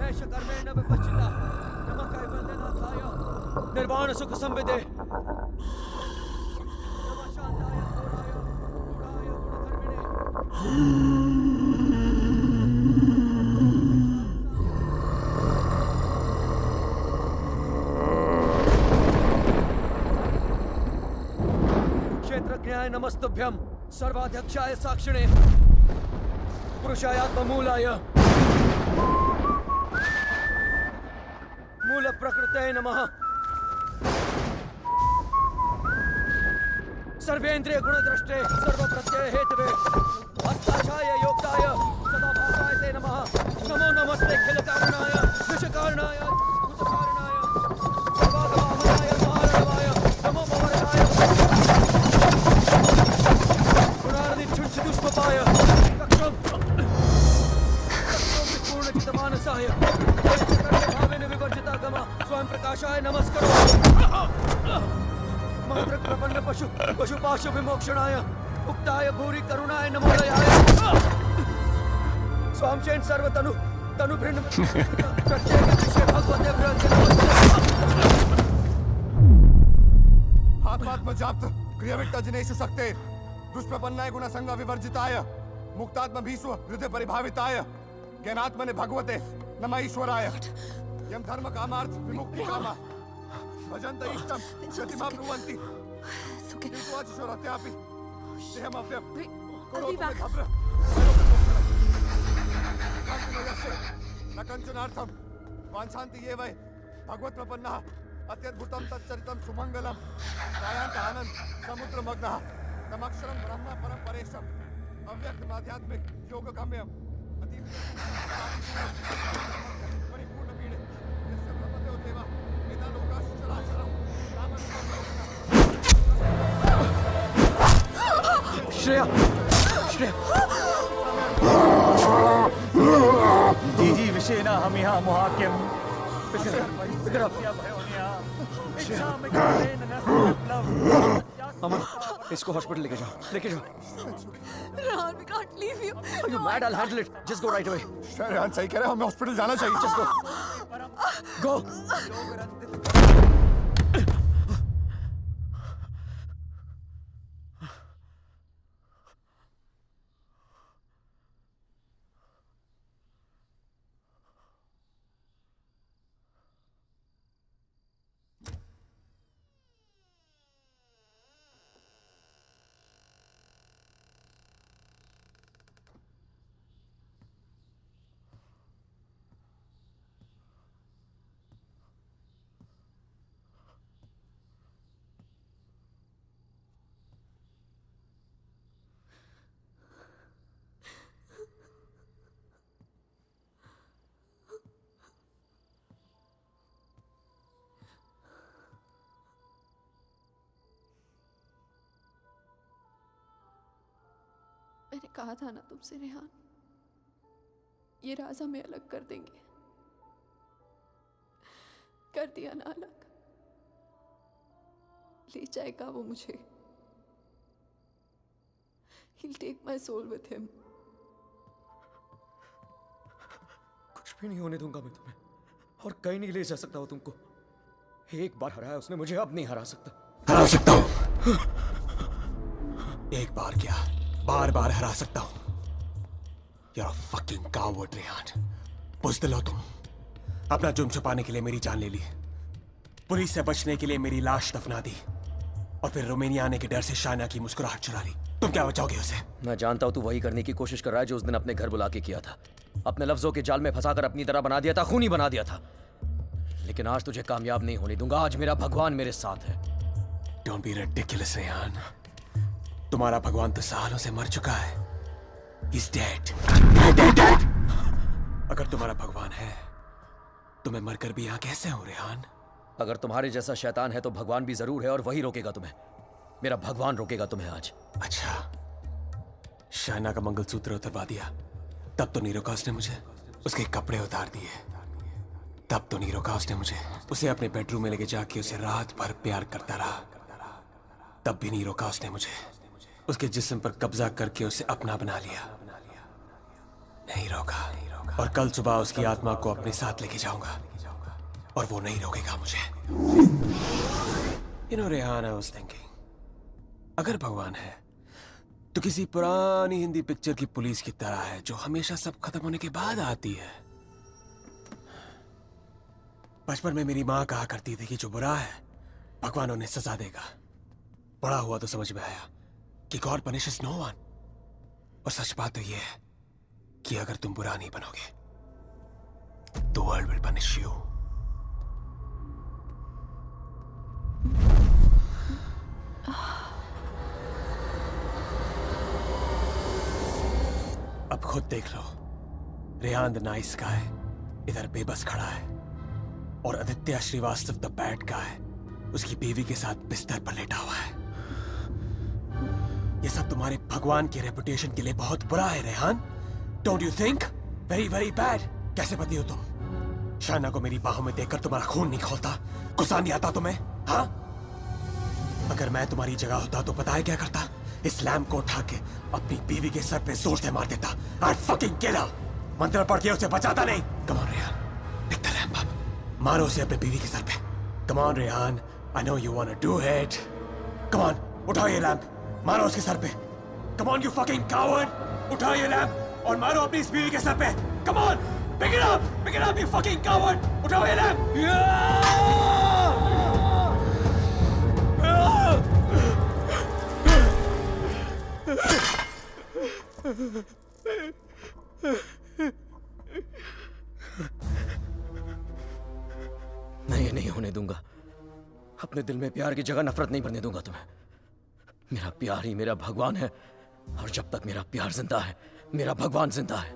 ऐष कर्मेण विपश्चिता नमः कैवल्यनाथाय निर्वाण सुख संविदे नमः शांताय घोराय गुणाय गुणकर्मिणे। क्षेत्रज्ञाय नमस्तुभ्यं सर्वाध्यक्षाय साक्षिणे पुरुषायात्ममूलाय मूल प्रकृतये नमः सर्वेन्द्रिय गुणद्रष्टे सर्वप्रत्यय हेतवे हस्ताक्षाय योक्ताय सदाभासाय ते नमः। नमो नमस्ते खिल कारणाय विषकारणाय भूतकारणाय सर्वागमामनाय महारणवाय नमो भवरताय गुणार्दिच्छुच्छिदुष्पपाय कक्षं पूर्णचितमानसाय भावेन विवर्जितागम स्वयं प्रकाशाय नमस्करो मंत्र प्रपन्न पशुपाशु विमोक्षणाय उक्ताय भूरि करुणाय नमोदयाय स्वांशेन सर्वतनु तनुभृन्न प्रत्येक विषय भगवते भ्रंति आत्मात्मजाप्त क्रियाविट्टजनेषु शक्ते दुष्प्रपन्नाय गुणसंग विवर्जिताय मुक्तात्म भीष्व हृदय परिभाविताय ज्ञानात्मने भगवते नमः ईश्वराय यम धर्म कामार्थ विमुक्ति कामा भजन्त इष्टम गतिमाप्नुवन्ति किन्तु अजीश्वरत्यापि देहमव्यं करोतु मे घब्र कान्तिमयस्य न कञ्चनार्थं वाञ्छन्ति ये वै भगवत्प्रपन्नः अत्यद्भुतं तच्चरितं सुमङ्गलं गायन्त आनन्द समुद्रमग्नः तमक्षरं ब्रह्म परं परेशं अव्यक्त आध्यात्मिक योग गम्यम अतीत परिपूर्ण पीड़े यस्य ब्रह्मदेव देवा वेदा लोकाश्च चराचरम् श्रेया श्रेया जीजी विषेना हम यहाँ मुहाक्यम अमन, इसको हॉस्पिटल लेके जाओ, लेके जाओ। Rehan, we can't leave you. Are you mad? I'll handle it. Just go right away. Rehan सही कह रहे हैं, हमें हॉस्पिटल जाना चाहिए। Just go. Go. मैंने कहा था ना तुमसे रेहान, ये राज हमें अलग कर देंगे। कर दिया ना अलग। ले जाएगा वो मुझे। He'll take my soul with him. कुछ भी नहीं होने दूंगा मैं तुम्हें, और कहीं नहीं ले जा सकता वो तुमको। एक बार हराया उसने मुझे, अब नहीं हरा सकता। हरा सकता हूं। एक बार क्या, बार बार हरा सकता हूं। You're a fucking coward, Rehan. बुज़दिल हो तुम। अपना जुर्म छुपाने के लिए मेरी जान ले ली, पुलिस से बचने के लिए मेरी लाश दफना दी, और फिर रोमानिया आने के डर से शाइना की मुस्कुराहट चुरा ली। तुम क्या बचाओगे उसे? मैं जानता हूं तू वही करने की कोशिश कर रहा है जो उस दिन अपने घर बुला के किया था। अपने लफ्जों के जाल में फंसाकर अपनी तरह बना दिया था, खूनी बना दिया था। लेकिन आज तुझे कामयाब नहीं होने दूंगा। आज मेरा भगवान मेरे साथ है। Don't be ridiculous, Rehan. तुम्हारा भगवान तो सालों से मर चुका है। He's dead. Dead. अगर तुम्हारा भगवान है तो मैं मरकर भी यहाँ कैसे हूँ, रेहान? अगर तुम्हारे जैसा शैतान है तो भगवान भी जरूर है, और वही रोकेगा तुम्हें। मेरा भगवान रोकेगा तुम्हें आज। अच्छा, शाइना का मंगलसूत्र उतरवा दिया, तब तो नहीं रोका उसने मुझे। उसके कपड़े उतार दिए, तब तो नहीं रोका उसने मुझे। उसे अपने बेडरूम में लेके जाके उसे रात भर प्यार करता रहा, तब भी नहीं रोका उसने मुझे। उसके जिस्म पर कब्जा करके उसे अपना बना लिया, नहीं रोका। और कल सुबह उसकी आत्मा को अपने साथ लेके जाऊंगा, और वो नहीं रोकेगा मुझे। You know, Rehan, I was thinking, अगर भगवान है तो किसी पुरानी हिंदी पिक्चर की पुलिस की तरह है, जो हमेशा सब खत्म होने के बाद आती है। बचपन में मेरी माँ कहा करती थी कि जो बुरा है भगवान उन्हें सजा देगा। बड़ा हुआ तो समझ में आया कि गॉड पनिशेस नो वन। और सच बात तो यह है कि अगर तुम बुरा नहीं बनोगे तो वर्ल्ड विल पनिश यू। अब खुद देख लो, रेहान द नाइस गाय इधर बेबस खड़ा है, और Aditya Srivastava the bad guy उसकी बीवी के साथ बिस्तर पर लेटा हुआ है। ये सब तुम्हारे भगवान की रेपुटेशन के लिए बहुत बुरा है, Rehan. Don't you think? Very very bad. कैसे पति हो तुम? शाइना को मेरी बाहों में देखकर तुम्हारा खून नहीं खोलता? गुस्सा नहीं आता तुम्हें? हाँ? अगर मैं तुम्हारी जगह होता तो पता है क्या करता? इस लैम्प को उठा के अपनी बीवी के सर पे जोर से मार देता। I'd fucking kill her। मंत्र पढ़ के उसे बचाता नहीं। Come on, Rehan, pick the lamp up। मारो उसे अपने बीवी के सर पे। Come on, Rehan, I know you wanna do it। Come on, उठाओ ये लैम्प, मारो उसके सर पे। Come on, you fucking coward। उठाओ ये लैम्प और मारो अपनी इस बीवी के सर पे। Come on, pick it up, you fucking coward। उठाओ ये लैम्प। मैं ये नहीं होने दूंगा। अपने दिल में प्यार की जगह नफरत नहीं भरने दूंगा तुम्हें। मेरा प्यार ही मेरा भगवान है, और जब तक मेरा प्यार जिंदा है, मेरा भगवान जिंदा है।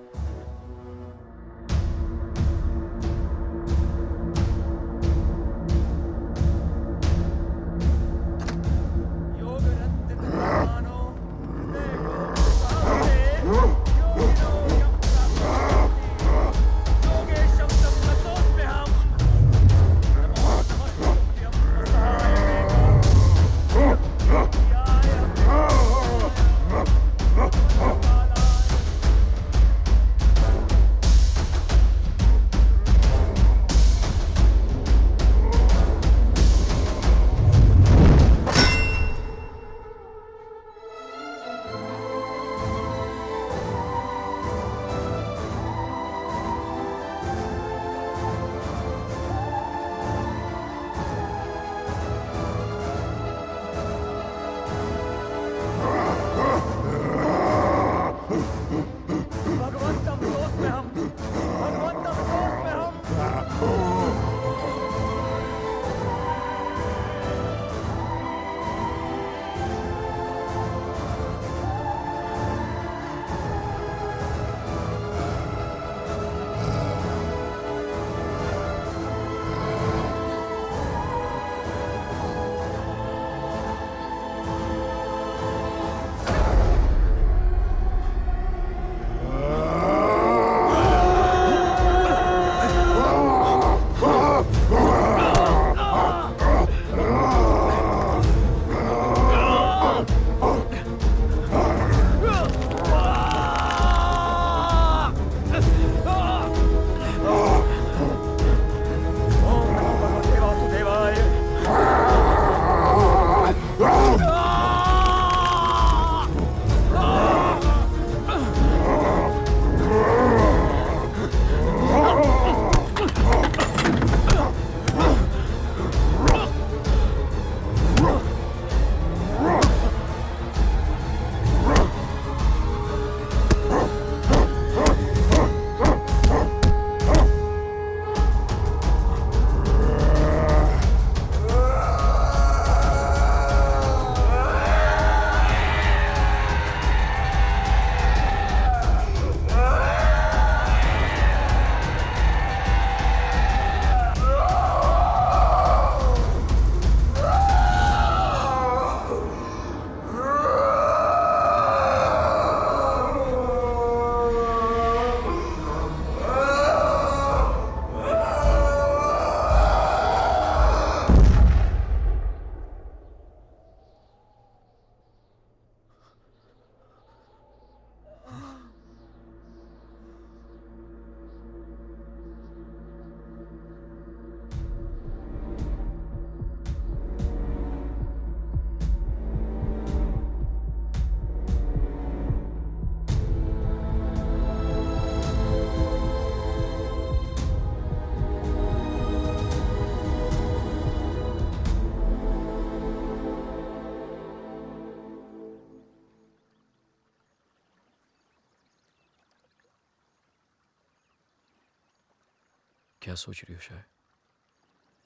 क्या सोच रही हो शायद?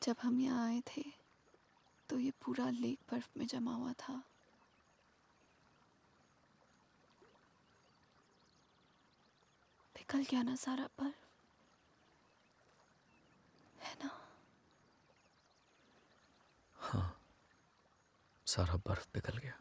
जब हम यहाँ आए थे तो ये पूरा लेक बर्फ में जमा हुआ था। पिघल गया ना सारा बर्फ, है ना? हाँ, सारा बर्फ पिघल गया।